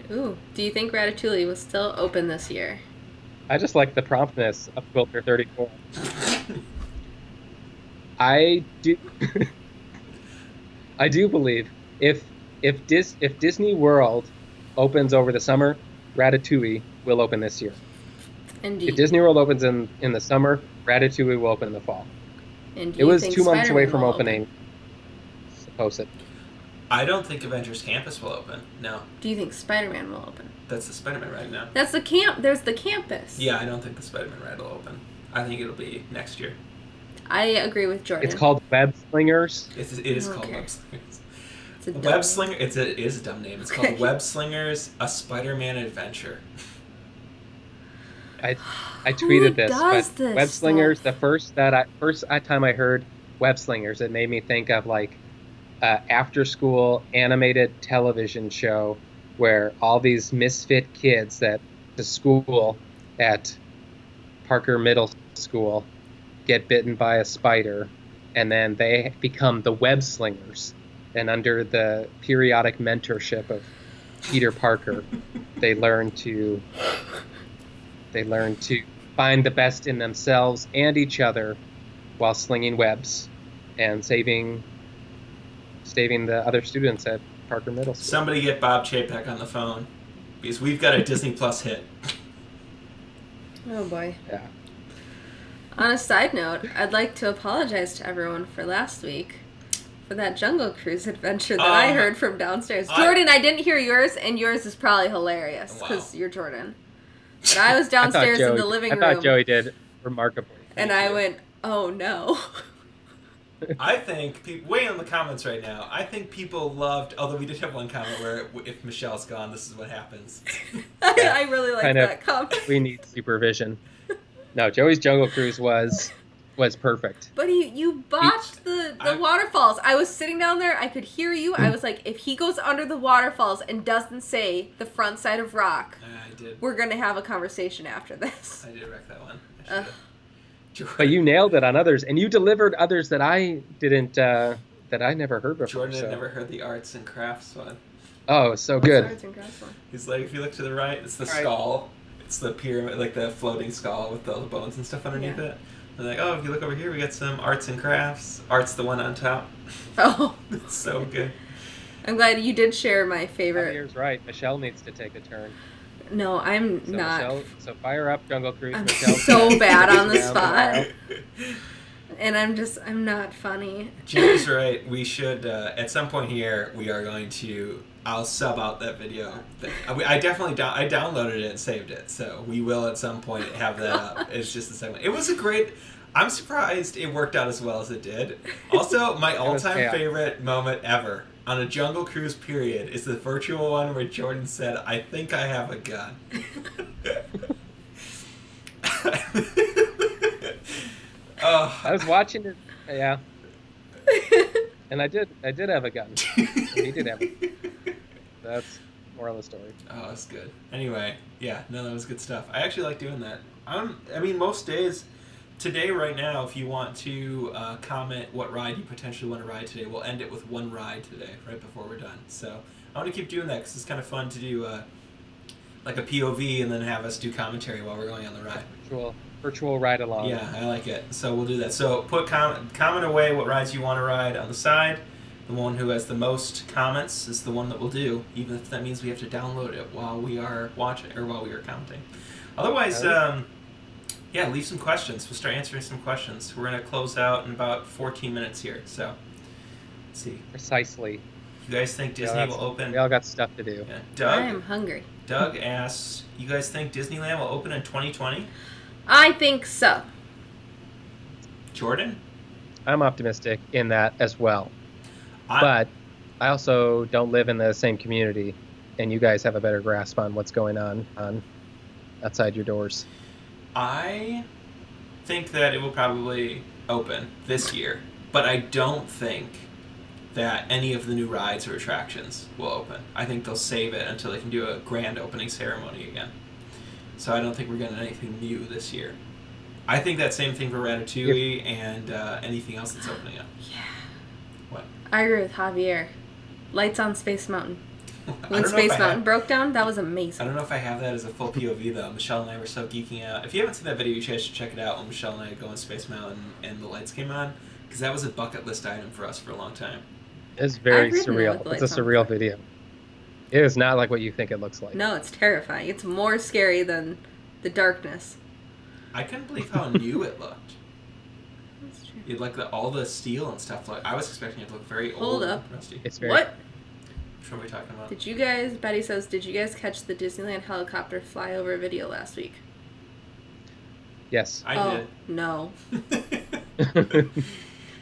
go. Ooh, do you think Ratatouille was still open this year?
I just like the promptness of Quilter34. I do. I do believe if Disney World opens over the summer, Ratatouille will open this year. If Disney World opens in the summer, Ratatouille will open in the fall.
And
it was 2 months away from opening. Supposed.
I don't think Avengers Campus will open. No.
Do you think Spider-Man will open?
That's the Spider-Man ride now.
That's the camp. There's the campus.
Yeah, I don't think the Spider-Man ride will open. I think it'll be next year.
I agree with Jordan.
It's called Web Slingers.
It is called Web Slingers. It's a Web Slinger. It is a dumb name. It's called Web Slingers: A Spider-Man Adventure.
I tweeted this, but Web Slingers. The first time I heard Web Slingers, it made me think of like after-school animated television show where all these misfit kids at the school at Parker Middle School get bitten by a spider, and then they become the Web Slingers. And under the periodic mentorship of Peter Parker, they learn to find the best in themselves and each other while slinging webs and saving the other students at Parker Middle School.
Somebody get Bob Chapek on the phone, because we've got a Disney Plus hit.
Oh boy.
Yeah.
On a side note, I'd like to apologize to everyone for last week for that Jungle Cruise adventure that I heard from downstairs. Jordan, I didn't hear yours, and yours is probably hilarious because you're Jordan. But I was downstairs in the living room.
I thought Joey did remarkably.
And I went, oh no.
I think weigh in the comments right now. I think people loved, although we did have one comment where if Michelle's gone, this is what happens.
I really like that comment.
We need supervision. No, Joey's Jungle Cruise was perfect.
But you botched the waterfalls. I was sitting down there. I could hear you. I was like, if he goes under the waterfalls and doesn't say the front side of rock, we're going to have a conversation after this.
I did wreck that one.
But you nailed it on others, and you delivered others that I didn't, that I never heard before.
Jordan had never heard the arts and crafts one.
Oh, so good.
Arts and crafts one?
He's like, if you look to the right, it's the skull. It's the pyramid, like the floating skull with all the bones and stuff underneath it. They're like, oh, if you look over here, we got some arts and crafts. Art's the one on top.
Oh.
It's so good.
I'm glad you did share my favorite.
Javier's right. Michelle needs to take a turn.
No, I'm not.
So fire up Jungle Cruise.
I'm
Michelle
so bad on the spot. And I'm not funny.
Jimmy's right. We should, at some point here, we are going to, I'll sub out that video thing. I definitely, I downloaded it and saved it. So we will at some point have that up. It's just the second. It was a great, I'm surprised it worked out as well as it did. Also, my all-time favorite moment ever on a Jungle Cruise period is the virtual one where Jordan said, I think I have a gun.
I was watching it, yeah. And I did have a gun. He did have it. That's moral of the story.
Oh, that's good. Anyway, yeah, no, that was good stuff. I actually like doing that. I mean, most days, today, right now, if you want to comment what ride you potentially want to ride today, we'll end it with one ride today, right before we're done. So I want to keep doing that because it's kind of fun to do like a POV and then have us do commentary while we're going on the ride.
Virtual ride along.
Yeah, I like it. So we'll do that. So put comment away what rides you want to ride on the side. The one who has the most comments is the one that we'll do, even if that means we have to download it while we are watching or while we are counting. Otherwise, yeah, leave some questions. We'll start answering some questions. We're going to close out in about 14 minutes here. So, let's see.
Precisely.
You guys think Disney will open?
We all got stuff to do.
Yeah. Doug,
I am hungry.
Doug asks, you guys think Disneyland will open in 2020?
I think so.
Jordan?
I'm optimistic in that as well. But I also don't live in the same community, and you guys have a better grasp on what's going on outside your doors.
I think that it will probably open this year, but I don't think that any of the new rides or attractions will open. I think they'll save it until they can do a grand opening ceremony again. So I don't think we're getting anything new this year. I think that same thing for Ratatouille and anything else that's opening up.
Yeah.
What?
I agree with Javier. Lights on Space Mountain. When Space Mountain broke down, that was amazing.
I don't know if I have that as a full POV though. Michelle and I were so geeking out. If you haven't seen that video, you guys should check it out when Michelle and I go on Space Mountain and the lights came on, because that was a bucket list item for us for a long time.
It's very surreal. It's a surreal video. It is not like what you think it looks like.
No, it's terrifying. It's more scary than the darkness.
I couldn't believe how new it looked.
That's true.
It like all the steel and stuff. Like I was expecting it to look very
Hold
old
up.
and rusty.
It's very...
What?
Which one are we talking about?
Did you guys, Betty says, did you guys catch the Disneyland helicopter flyover video last week?
Yes.
I did.
No.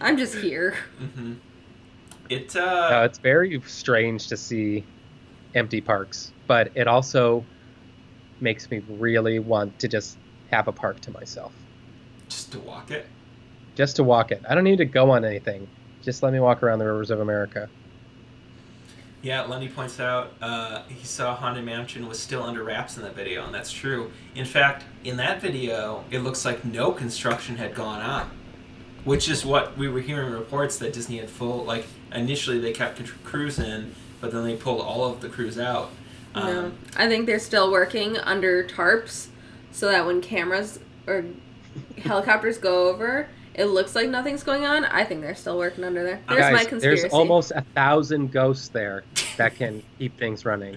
I'm just here.
Mm-hmm.
It's very strange to see empty parks, but it also makes me really want to just have a park to myself.
Just to walk it?
Just to walk it. I don't need to go on anything. Just let me walk around the rivers of America.
Yeah, Lundy points out he saw Haunted Mansion was still under wraps in that video, and that's true. In fact, in that video, it looks like no construction had gone on, which is what we were hearing reports that Disney had full, like, initially they kept crews in, but then they pulled all of the crews out.
No. I think they're still working under tarps so that when cameras or helicopters go over, it looks like nothing's going on. I think they're still working under there. There's
Guys,
my conspiracy.
there's almost 1,000 ghosts there that can keep things running.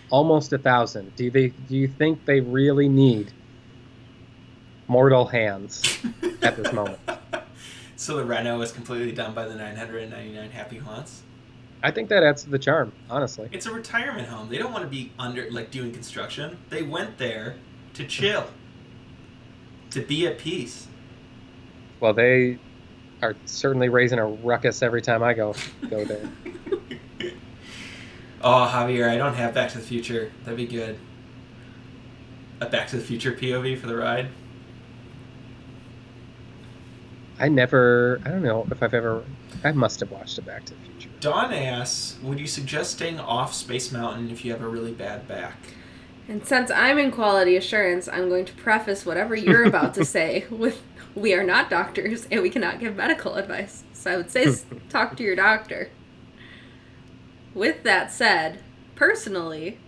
Almost 1,000. Do you think they really need mortal hands at this moment?
So the reno is completely done by the 999 Happy Haunts?
I think that adds to the charm, honestly.
It's a retirement home. They don't want to be doing construction. They went there to chill, to be at peace.
Well, they are certainly raising a ruckus every time I go there.
Oh, Javier, I don't have Back to the Future. That'd be good. A Back to the Future POV for the ride?
I don't know if I must have watched a Back to the Future.
Dawn asks, would you suggest staying off Space Mountain if you have a really bad back?
And since I'm in quality assurance, I'm going to preface whatever you're about to say with, we are not doctors and we cannot give medical advice. So I would say talk to your doctor. With that said, personally,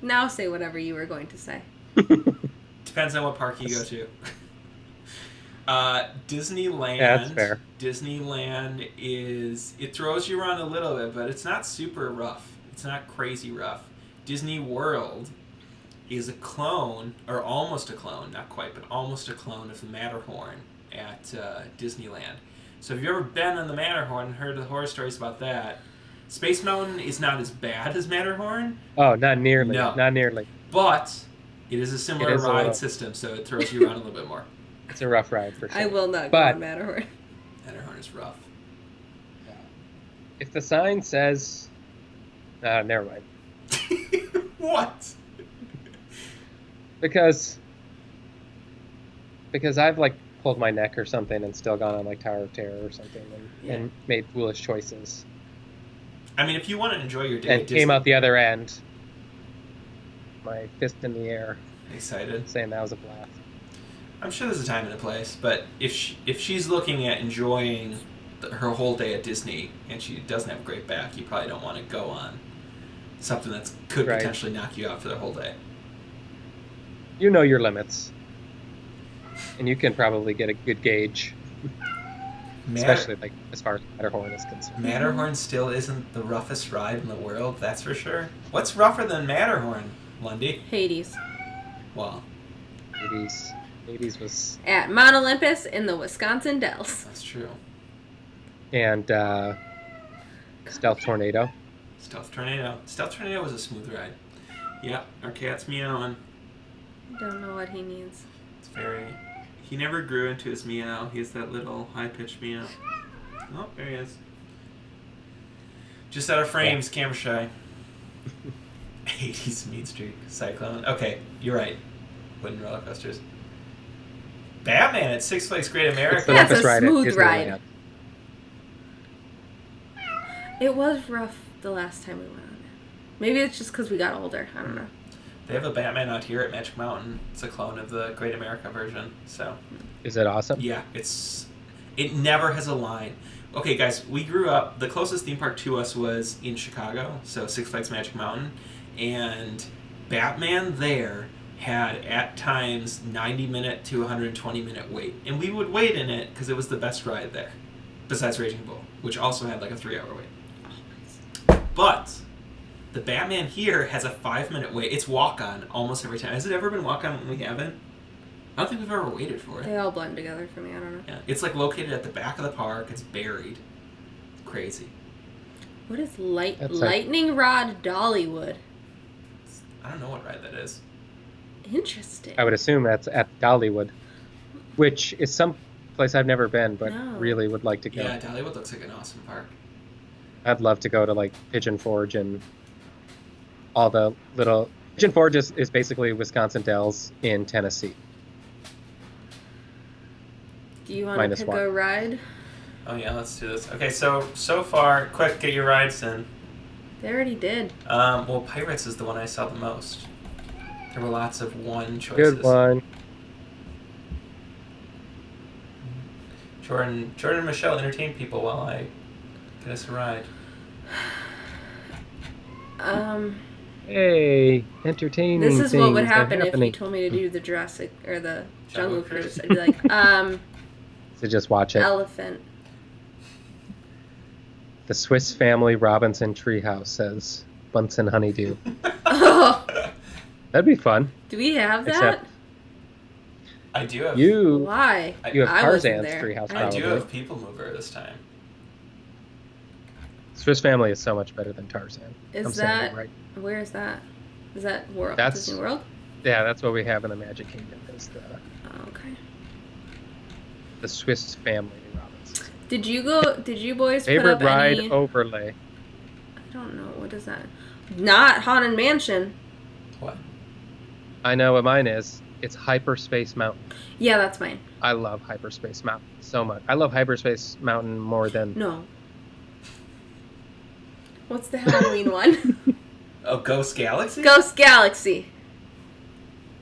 now say whatever you were going to say.
Depends on what park you go to. Disneyland.
Yeah, that's fair.
Disneyland it throws you around a little bit, but it's not super rough. It's not crazy rough. Disney World is a clone, or almost a clone, not quite, but almost a clone of the Matterhorn at Disneyland. So if you've ever been on the Matterhorn and heard the horror stories about that, Space Mountain is not as bad as Matterhorn.
Oh, not nearly.
No.
Not nearly.
But it is a similar ride system, so it throws you around a little bit more.
It's a rough ride for sure.
I will not go on Matterhorn.
Matterhorn is rough.
If the sign says... never mind.
What?
Because I've, pulled my neck or something and still gone on, Tower of Terror or something and made foolish choices.
I mean, if you want to enjoy your day
and came out the other end, my fist in the air.
Excited.
Saying that was a blast.
I'm sure there's a time and a place, but if she's looking at enjoying her whole day at Disney and she doesn't have a great back, you probably don't want to go on something that could potentially knock you out for the whole day.
You know your limits. And you can probably get a good gauge. Especially as far as Matterhorn is concerned.
Matterhorn still isn't the roughest ride in the world, that's for sure. What's rougher than Matterhorn, Lundy?
Hades.
Well.
Hades was...
At Mount Olympus in the Wisconsin Dells.
That's true.
And Stealth Tornado.
Stealth Tornado was a smooth ride. Yeah, our cat's meowing.
I don't know what he needs.
It's very... He never grew into his meow. He has that little high-pitched meow. Oh, there he is. Just out of frames, camera shy. 80s Mean Streak, Cyclone. Okay, you're right. Wooden roller coasters. Batman at Six Flags Great
It's the
America.
Yeah, it's
roughest
a
ride at
smooth ride.
Disneyland.
It was rough the last time we went on it. Maybe it's just because we got older. I don't know.
They have a Batman out here at Magic Mountain. It's a clone of the Great America version. So
Is it awesome?
yeah, it never has a line. Okay, guys, we grew up. The closest theme park to us was in Chicago, so Six Flags Magic Mountain, and Batman there had at times 90-minute to 120-minute wait, and we would wait in it because it was the best ride there, besides Raging Bull, which also had like a 3-hour wait. But the Batman here has a 5-minute wait. It's walk-on almost every time. Has it ever been walk-on when we haven't? I don't think we've ever waited for it.
They all blend together for me. I don't know.
Yeah, it's like located at the back of the park. It's buried. Crazy.
What is
That's
Lightning Rod Dollywood?
I don't know what ride that is.
Interesting.
I would assume that's at Dollywood, which is some place I've never been, but
No.
really would like to go.
Yeah, Dollywood looks like an awesome park.
I'd love to go to like Pigeon Forge and all the little. Pigeon Forge is basically Wisconsin Dells in Tennessee.
Do you want to
-1.
pick a ride?
Oh yeah, let's do this. Okay, so far, quick, get your rides in.
They already did.
Well, Pirates is the one I saw the most. There were lots of one choices.
Good one.
Jordan and Michelle entertain people while I get us a ride.
Hey, entertaining.
This is what would
things are
happen if you
happening.
told me to do the Jurassic or the
Jungle
Jungle
Cruise.
Cruise. I'd be like,
So just watch it.
elephant.
The Swiss Family Robinson Treehouse, says Bunsen Honeydew.
Oh,
That'd be fun.
do we have that?
Except
I do have.
Why?
You have
I wasn't
Tarzan's
there.
Treehouse,
I do
probably.
have People Mover this time.
Swiss Family is so much better than Tarzan.
Is
I'm saying
that
it right.
where is that? Is that World
That's-
Disney World?
Yeah, that's what we have in the Magic Kingdom. Is
Oh, okay.
the Swiss Family Robinson.
Did you boys
Favorite
put up
ride
any?
overlay.
I don't know. What is that? Not Haunted Mansion.
What?
I know what mine is. It's Hyperspace Mountain.
Yeah, that's mine.
I love Hyperspace Mountain so much. I love Hyperspace Mountain more than.
No. What's the Halloween one?
Oh, Ghost Galaxy?
Ghost Galaxy.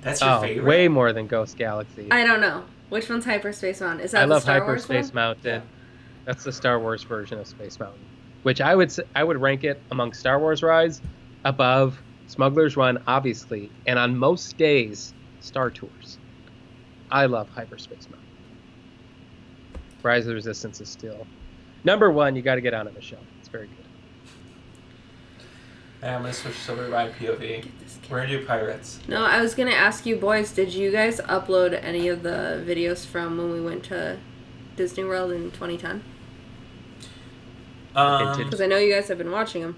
That's your favorite?
way more than Ghost Galaxy.
I don't know. Which one's Hyperspace Mountain? Is that
I
the
love
Star Wars
Hyperspace
one?
Mountain. That's the Star Wars version of Space Mountain, which I would rank it among Star Wars rides above Smuggler's Run, obviously, and on most days, Star Tours. I love Hyperspace Mountain. Rise of the Resistance is still number one. You got to get on it, Michelle. It's very good.
I'm going to switch to ride POV. We're going to do Pirates.
No, I was gonna ask you boys. Did you guys upload any of the videos from when we went to Disney World in 2010? Because I know you guys have been watching them.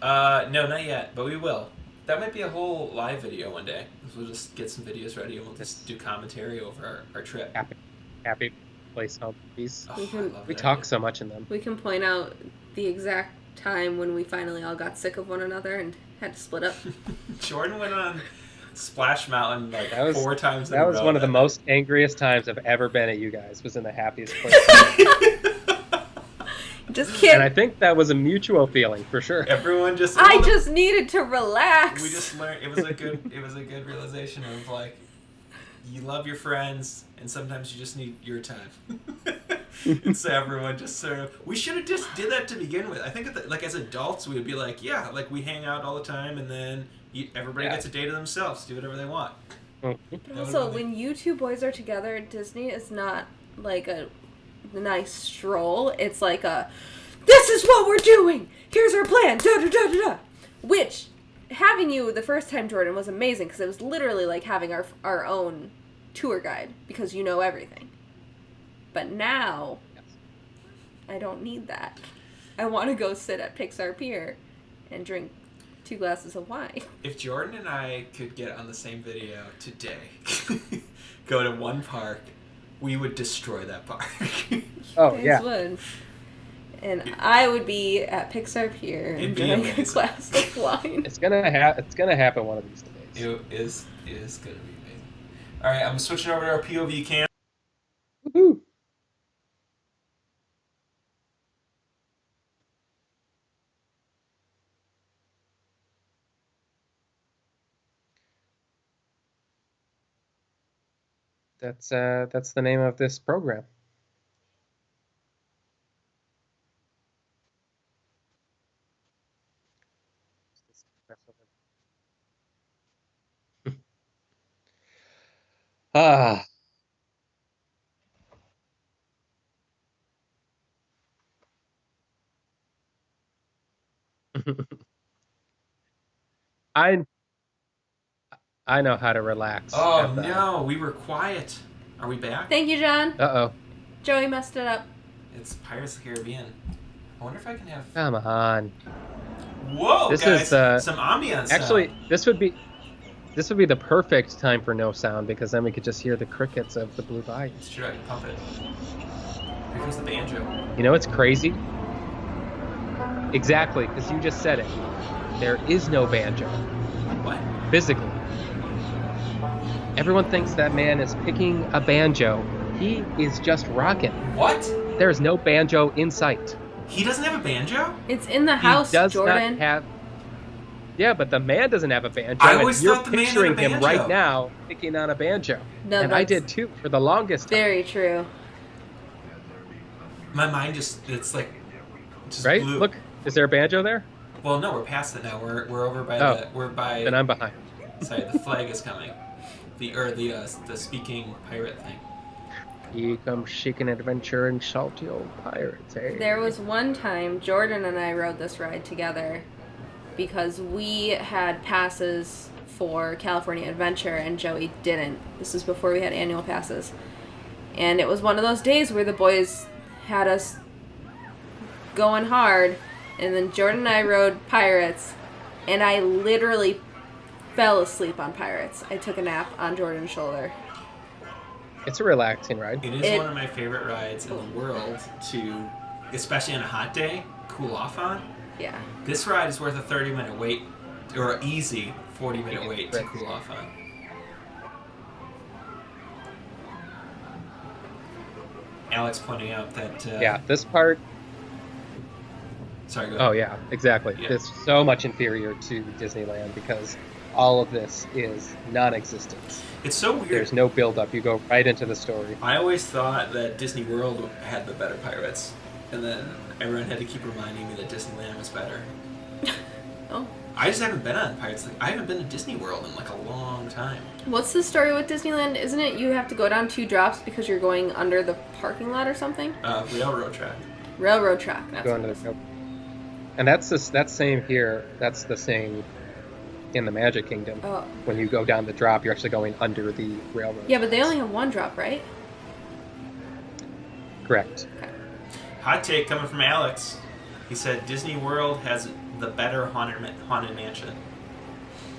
No, not yet, but we will. That might be a whole live video one day. We'll just get some videos ready and we'll just do commentary over our trip.
Happy place home movies.
Oh,
We
I
can-
love
We
that
talk
idea.
so much in them.
We can point out the exact time when we finally all got sick of one another and had to split up.
Jordan went on Splash Mountain like
That was-
4 times in a
That
row.
was one of the
that
most angriest times I've ever been at you guys. Was in the happiest place.
Just
And
kidding.
I think that was a mutual feeling for sure.
Everyone just.
I just needed to relax.
We just learned. It was a good realization of like, you love your friends, and sometimes you just need your time. And so everyone just sort of. We should have just did that to begin with. I think that like as adults we would be like, yeah, like we hang out all the time, and then everybody
Yeah.
gets a day to themselves, do whatever they want.
But
That
also,
would've been
when you two boys are together at Disney, it's not like a nice stroll. It's like this is what we're doing. Here's our plan. Da da da da da. Which, having you the first time, Jordan, was amazing because it was literally like having our own tour guide because you know everything. But now, I don't need that. I want to go sit at Pixar Pier and drink 2 glasses of wine.
If Jordan and I could get on the same video today, go to one park, we would destroy that park.
Oh
You
yeah.
guys would. And I would be at Pixar Pier
It'd be
enjoying a
amazing.
glass of wine.
It's gonna happen one of these days.
It is going to be amazing. All right, I'm switching over to our POV cam.
Woohoo! That's the name of this program. Ah. I I know how to relax
Oh
at the.
no, we were quiet. Are we back?
Thank you, John.
Uh-oh.
Joey messed it up.
It's Pirates of the Caribbean. I wonder if I can have.
Come on.
Whoa,
This
guys!
is the
Some ambiance.
Actually,
sound.
this would be the perfect time for no sound, because then we could just hear the crickets of the blue bayou.
It's true. I can pump it. Here comes the banjo.
You know what's crazy? Exactly, because you just said it. There is no banjo.
What?
Physically. Everyone thinks that man is picking a banjo. He is just rocking.
What?
There is no banjo in sight.
He doesn't have a banjo?
It's in the house,
He does
Jordan.
not have. Yeah, but the man doesn't have a banjo.
I
and
always
you're
thought the man had a
picturing him
banjo.
right now picking on a banjo.
No,
and I
that's
did too for the longest time.
very true.
My mind just like just
Right?
blew.
Look, is there a banjo there?
Well, no, we're past it now. We're over by
Oh.
the we're by.
Then I'm behind.
Sorry, the flag is coming. The speaking pirate thing.
You come seeking adventure and salty old pirates, eh?
There was one time Jordan and I rode this ride together because we had passes for California Adventure and Joey didn't. This is before we had annual passes. And it was one of those days where the boys had us going hard, and then Jordan and I rode Pirates, and I literally fell asleep on Pirates. I took a nap on Jordan's shoulder.
It's a relaxing ride.
It is one of my favorite rides in the world to, especially on a hot day, cool off on.
Yeah.
This ride is worth a 30-minute wait, or an easy 40-minute wait to cool off on. Alex pointing out that...
Yeah, this part...
Sorry, go ahead.
Oh, yeah, exactly.
Yeah.
It's so much inferior to Disneyland because all of this is non-existent.
It's so weird.
There's no build-up. You go right into the story.
I always thought that Disney World had the better pirates, and then everyone had to keep reminding me that Disneyland was better.
Oh.
I just haven't been on Pirates. I haven't been to Disney World in like a long time.
What's the story with Disneyland? Isn't it you have to go down 2 drops because you're going under the parking lot or something?
Railroad track.
Railroad track. That's
Going
what
to
it
the
is.
And that's same here. That's the same in the Magic Kingdom.
Oh.
When you go down the drop, you're actually going under the railroad.
Yeah, but they only have 1 drop, right?
Correct.
Okay.
Hot take coming from Alex. He said Disney World has the better haunted mansion.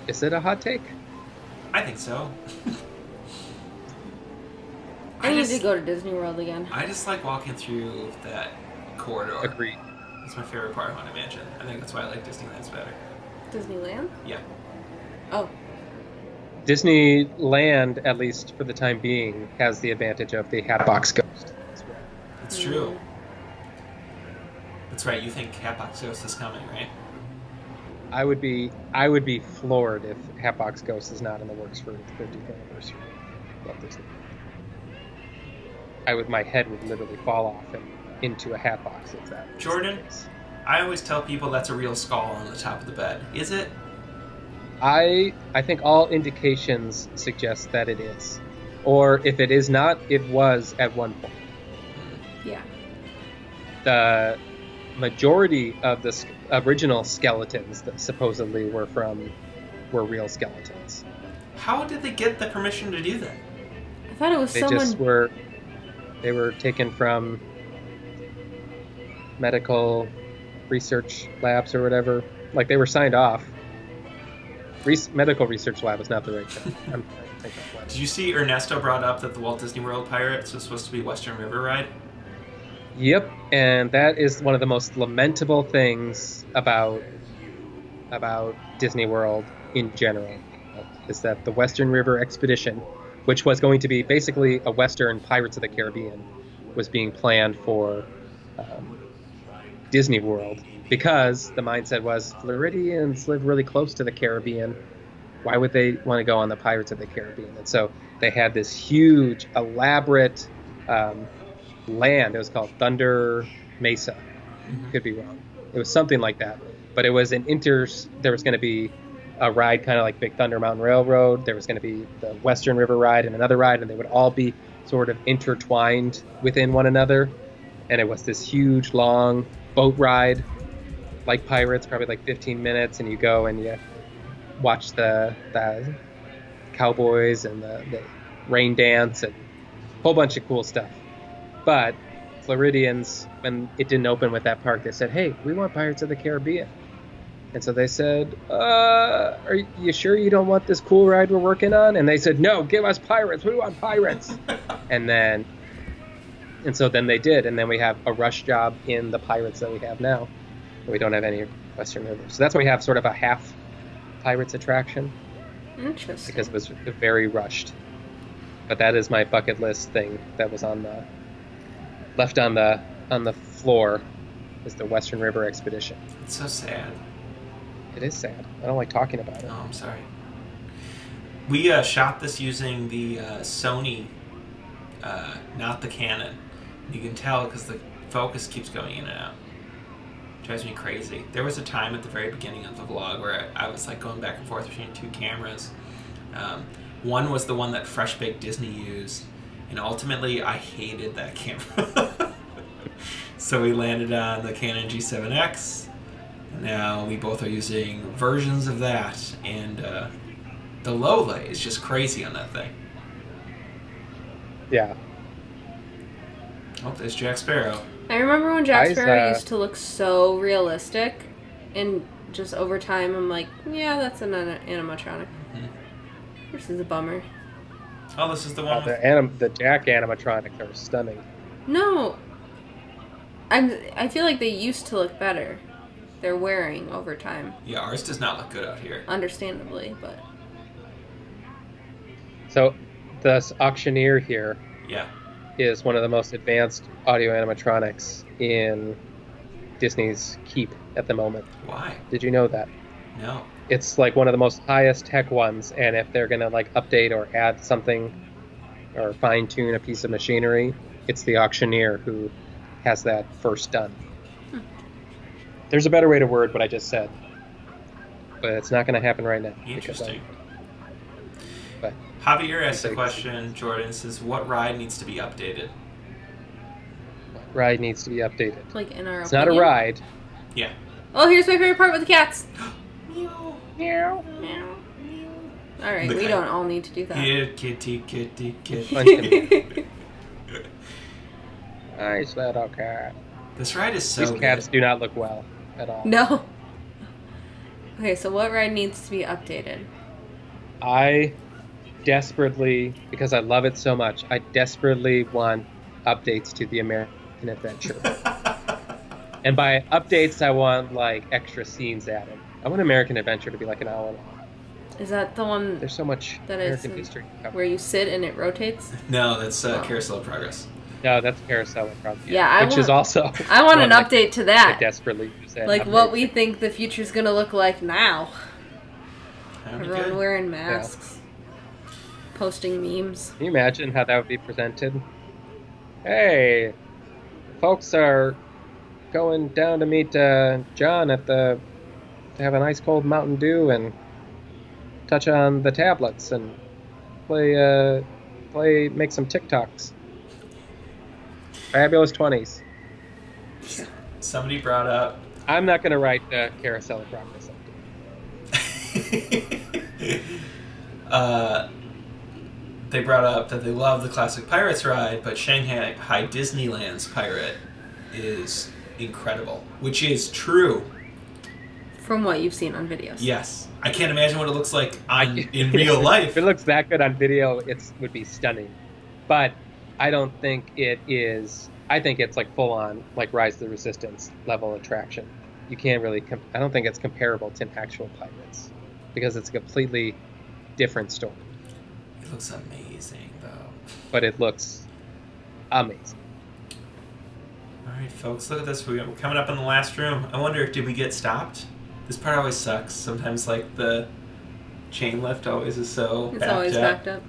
Is it a hot take?
I think so.
I need to go to Disney World again.
I just like walking through that corridor.
Agreed.
It's my favorite part of Haunted Mansion. I think that's why I like Disneyland's better.
Disneyland?
Yeah.
Oh.
Disneyland, at least for the time being, has the advantage of the Hatbox Ghost.
It's true. That's right. You think Hatbox Ghost is coming, right?
I would be floored if Hatbox Ghost is not in the works for its 50th anniversary of Walt Disney. My head would literally fall off and into a hat box if that was
Jordan?
the case.
I always tell people that's a real skull on the top of the bed. Is it?
I think all indications suggest that it is. Or if it is not, it was at one point.
Yeah.
The majority of the original skeletons that supposedly were real skeletons.
How did they get the permission to do that?
I thought it was
They
someone...
they were taken from medical research labs or whatever. Like, they were signed off. Medical research lab is not the right term. I'm trying to think of what.
Did you see Ernesto brought up that the Walt Disney World Pirates was supposed to be Western River Ride?
Yep, and that is one of the most lamentable things about Disney World in general, is that the Western River Expedition, which was going to be basically a Western Pirates of the Caribbean, was being planned for Disney World, because the mindset was Floridians live really close to the Caribbean. Why would they want to go on the Pirates of the Caribbean? And so they had this huge, elaborate land. It was called Thunder Mesa. Could be wrong. It was something like that. But it was there was going to be a ride kind of like Big Thunder Mountain Railroad. There was going to be the Western River ride and another ride, and they would all be sort of intertwined within one another. And it was this huge, long boat ride, like Pirates, probably like 15 minutes, and you go and you watch the cowboys and the rain dance and a whole bunch of cool stuff. But Floridians, when it didn't open with that park, they said, hey, we want Pirates of the Caribbean. And so they said, are you sure you don't want this cool ride we're working on? And they said, no, give us Pirates. We want Pirates. And so then they did. And then we have a rush job in the Pirates that we have now. We don't have any Western River. So that's why we have sort of a half Pirates attraction.
Interesting.
Because it was very rushed. But that is my bucket list thing that was left on the floor, is the Western River expedition.
It's so sad.
It is sad. I don't like talking about it.
Oh, I'm sorry. We shot this using the Sony, not the Canon. You can tell because the focus keeps going in and out. Drives me crazy. There was a time at the very beginning of the vlog where I was like going back and forth between two cameras. One was the one that Fresh Baked Disney used, and ultimately I hated that camera. So we landed on the Canon G7X. Now we both are using versions of that, and the low light is just crazy on that thing.
Yeah.
Oh, there's Jack Sparrow.
I remember when Jack Sparrow used to look so realistic, and just over time I'm like, yeah, that's an animatronic. Mm-hmm. This is a bummer.
Oh, this is the one
the Jack animatronics are stunning.
No. I feel like they used to look better. They're wearing over time.
Yeah, ours does not look good out here.
Understandably, but...
So, this auctioneer here
yeah.
is one of the most advanced audio animatronics in Disney's keep at the moment.
Why?
Did you know that?
No.
It's like one of the most highest tech ones, and if they're going to like update or add something or fine-tune a piece of machinery, it's the auctioneer who has that first done. There's a better way to word what I just said, but it's not going to happen right now.
Interesting.
But
Javier asked a question. Jordan says, what ride needs to be updated?
What ride needs to be updated?
Like in our
It's
opinion?
not a ride.
Yeah.
Oh, here's my favorite part with the cats.
Meow.
Meow. Meow. All right, we don't all need to do that.
Here, kitty, kitty, kitty.
Nice little cat.
This ride is so
These cats do not look well at all.
No. Okay, so what ride needs to be updated?
I desperately, because I love it so much, I desperately want updates to the American Adventure. And by updates, I want like extra scenes added. I want American Adventure to be like an hour long.
Is that the one?
There's so much
that
American
is
history.
Where you sit and it rotates?
No, that's Carousel of Progress.
No, that's Carousel of Progress.
Yeah,
is also.
I want an update to that.
I desperately use that.
Like what we think the future's gonna look like now. Everyone
good.
wearing masks, posting memes.
Can you imagine how that would be presented? Hey, folks are going down to meet John to have a nice cold Mountain Dew and touch on the tablets and make some TikToks. Fabulous 20s.
Somebody brought up...
I'm not going to write Carousel of Progress.
They brought up that they love the classic Pirates ride, but Shanghai Disneyland's pirate is incredible, which is true.
From what you've seen on videos.
Yes. I can't imagine what it looks like in real life.
If it looks that good on video, it would be stunning. But I don't think it is. I think it's like full on, like Rise of the Resistance level attraction. You can't really. I don't think it's comparable to an actual Pirates because it's a completely different story.
It looks amazing. amazing, though.
But it looks amazing.
All right, folks, look at this. We're coming up in the last room. I wonder, did we get stopped? This part always sucks. Sometimes, like, the chain lift always is so
It's always backed up.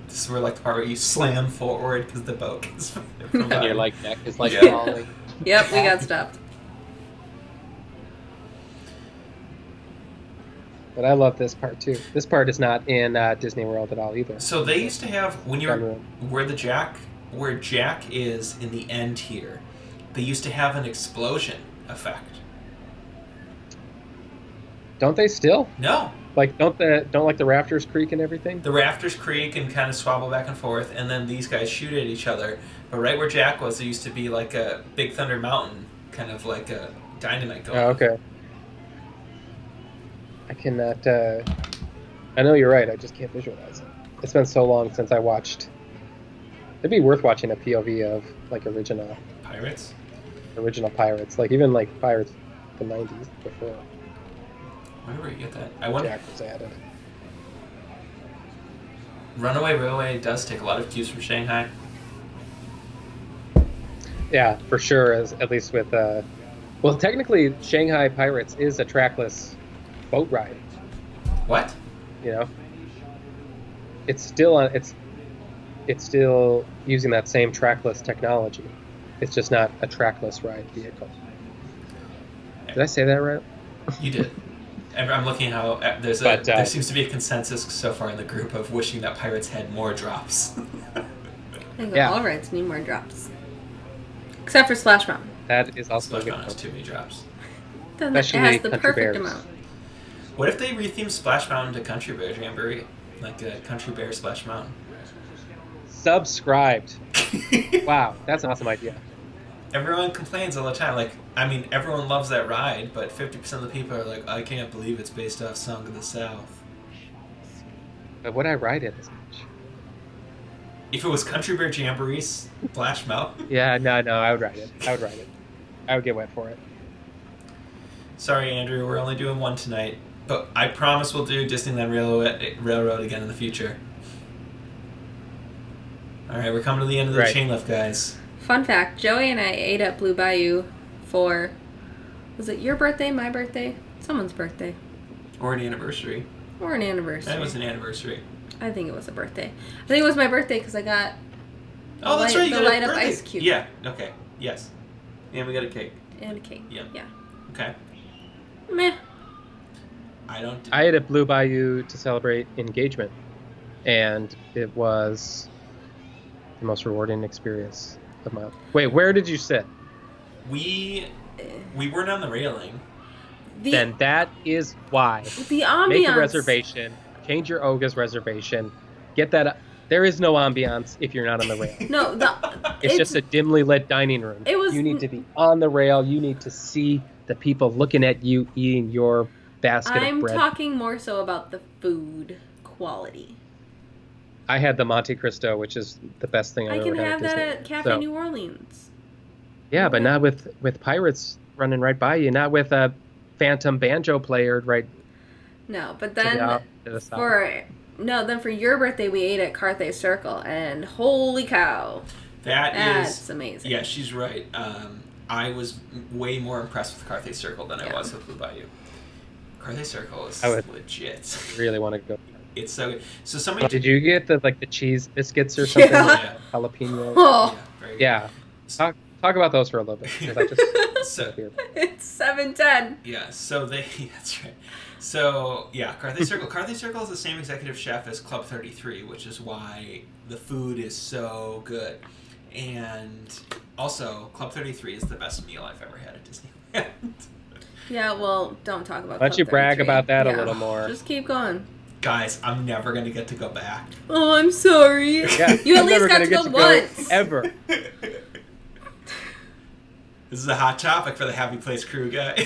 This is where, like, the part where you slam forward because the boat is from
And your like neck is like
Yeah.
falling.
Yep, we got stopped.
But I love this part too. This part is not in Disney World at all either.
So they used to have, when you're
Gun room.
where Jack is in the end here, they used to have an explosion effect.
Don't they still?
No.
Like don't like the rafters creak and everything?
The rafters creak and kind of swabble back and forth, and then these guys shoot at each other. But right where Jack was, there used to be like a Big Thunder Mountain, kind of like a dynamite going.
Oh, okay. I cannot. I know you're right. I just can't visualize it. It's been so long since I watched. It'd be worth watching a POV of like original
Pirates?
Pirates, like even like Pirates the '90s before
Where do we get that? I wonder.
Jack was added.
Runaway Railway does take a lot of cues from Shanghai.
Yeah, for sure. At least with well, technically, Shanghai Pirates is a trackless boat ride.
What?
You know, it's still on. It's still using that same trackless technology. It's just not a trackless ride vehicle. Did I say that right?
You did. I'm looking how there seems to be a consensus so far in the group of wishing that Pirates had more drops.
I think
Yeah.
all rides need more drops. Except for Splash Mountain.
That is also a
Splash
good
Mountain has
point.
too many drops.
Then it
Especially
has the
Country
perfect
Bears.
amount.
What if they retheme Splash Mountain to Country Bear Jamboree? Like a Country Bear Splash Mountain.
Subscribed. Wow, that's an awesome idea.
Everyone complains all the time. Like, I mean, everyone loves that ride, but 50% of the people are like, I can't believe it's based off Song of the South.
But would I ride it as much?
If it was Country Bear Jamboree Splash Mountain.
Yeah, no, I would ride it. I would get wet for it.
Sorry, Andrew, we're only doing one tonight. But I promise we'll do Disneyland Railroad again in the future. Alright, we're coming to the end of the
Right.
chain lift, guys.
Fun fact, Joey and I ate at Blue Bayou for, was it your birthday, my birthday? Someone's birthday.
Or an anniversary.
Or an anniversary.
That was an anniversary.
I think it was a birthday. I think it was my birthday because I got
Oh, that's right. You
the
got
light
a
up
birthday.
ice cube.
Yeah. Okay. Yes. And we got a cake.
And a cake.
Yeah.
Yeah.
Okay.
Meh.
I ate at Blue Bayou to celebrate engagement, and it was the most rewarding experience of my life. Wait, where did you sit?
We weren't on the railing.
Then that is why.
The ambiance.
Make a reservation. Change your Oga's reservation. Get that. There is no ambiance if you're not on the rail.
No,
It's just a dimly lit dining room.
It was-
You need to be on the rail. You need to see the people looking at you eating your basket of
I'm
bread.
talking more so about the food quality.
I had the Monte Cristo, which is the best thing
I
I've
can
ever had
have
at
that
Disney.
at Cafe
So-
New Orleans.
Yeah, but not with pirates running right by you. Not with a phantom banjo player right
No, but
to
then
the south.
for your birthday we ate at Carthay Circle, and holy cow, that's amazing.
Yeah, she's right. I was way more impressed with Carthay Circle than I
Yeah.
was with Blue Bayou. Carthay Circle is
I would-
legit.
Really want to go.
It's so good. So somebody
Did you get the cheese biscuits or something?
Yeah.
Like
Yeah.
jalapeno.
Oh,
very good.
Yeah. Talk about those for a little bit. 'Cause I just
So
it's 7:10.
yeah, so that's right. So yeah, Carthay Circle. Carthay Circle is the same executive chef as Club 33, which is why the food is so good. And also, Club 33 is the best meal I've ever had at Disneyland.
Yeah, well, don't talk about.
Why don't you
Club
brag
33.
about that a
Yeah.
little more?
Just keep going.
Guys, I'm never gonna get to go back.
Oh, I'm sorry.
Yeah,
You at
I'm
least
never
got
gonna
to
get
go once.
ever.
This is a hot topic for the Happy Place crew, guy.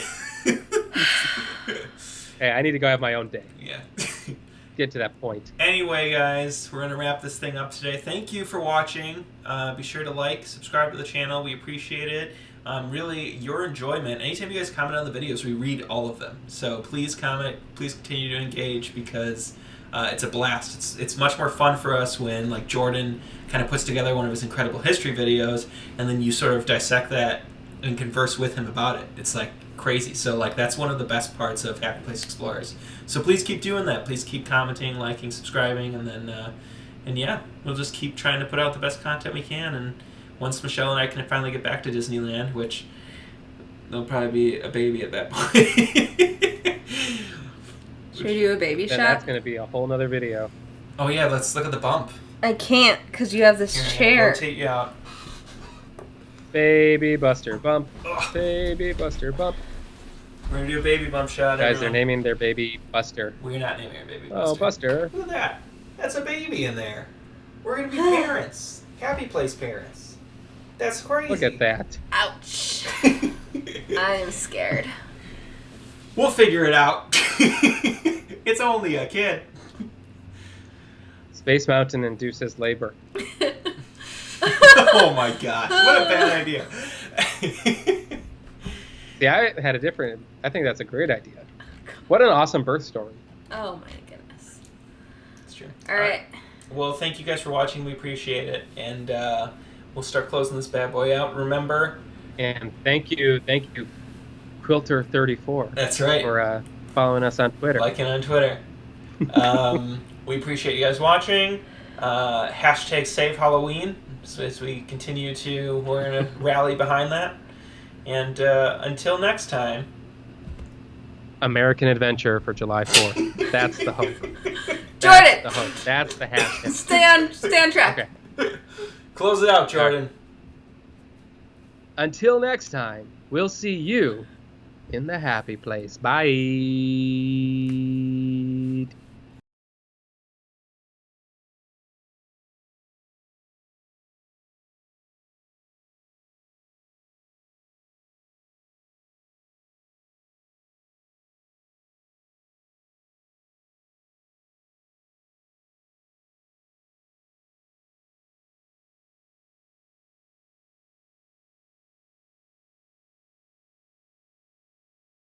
Hey, I need to go have my own day.
Yeah.
Get to that point.
Anyway, guys, we're going to wrap this thing up today. Thank you for watching. Be sure to like, subscribe to the channel. We appreciate it. Really, your enjoyment. Anytime you guys comment on the videos, we read all of them. So please comment. Please continue to engage because It's a blast. It's much more fun for us when like Jordan kind of puts together one of his incredible history videos, and then you sort of dissect that and converse with him about it. It's like crazy. So like that's one of the best parts of Happy Place Explorers. So please keep doing that. Please keep commenting, liking, subscribing, and then and yeah, we'll just keep trying to put out the best content we can. And once Michelle and I can finally get back to Disneyland, which there'll probably be a baby at that point.
Should we do a baby
Then
shot?
that's going to be a whole nother video.
Oh yeah, let's look at the bump.
I can't because you have this
Here, I'm
chair.
gonna rotate you out.
Baby Buster Bump.
Ugh.
Baby Buster Bump.
We're gonna do a baby bump shot.
Guys,
everyone.
they're naming their baby Buster.
We're not naming our baby Buster.
Oh, Buster.
Look at that. That's a baby in there. We're gonna be parents. Happy Place parents. That's crazy.
Look at that.
Ouch. I am scared.
We'll figure it out. It's only a kid.
Space Mountain induces labor.
Oh my gosh. What a bad idea.
See, I had a different... I think that's a great idea. What an awesome birth story.
Oh my goodness.
That's true.
All right.
Well, thank you guys for watching. We appreciate it. And we'll start closing this bad boy out. Remember...
And thank you, Quilter34.
That's right.
For following us on Twitter.
Liking on Twitter. We appreciate you guys watching. Hashtag Save Halloween. So as we continue to, we're going to rally behind that. And until next time.
American Adventure for July 4th. That's the hope.
Jordan!
That's the hope. That's the hashtag.
Stay on track.
Okay.
Close it out, Jordan.
Until next time, we'll see you in the happy place. Bye.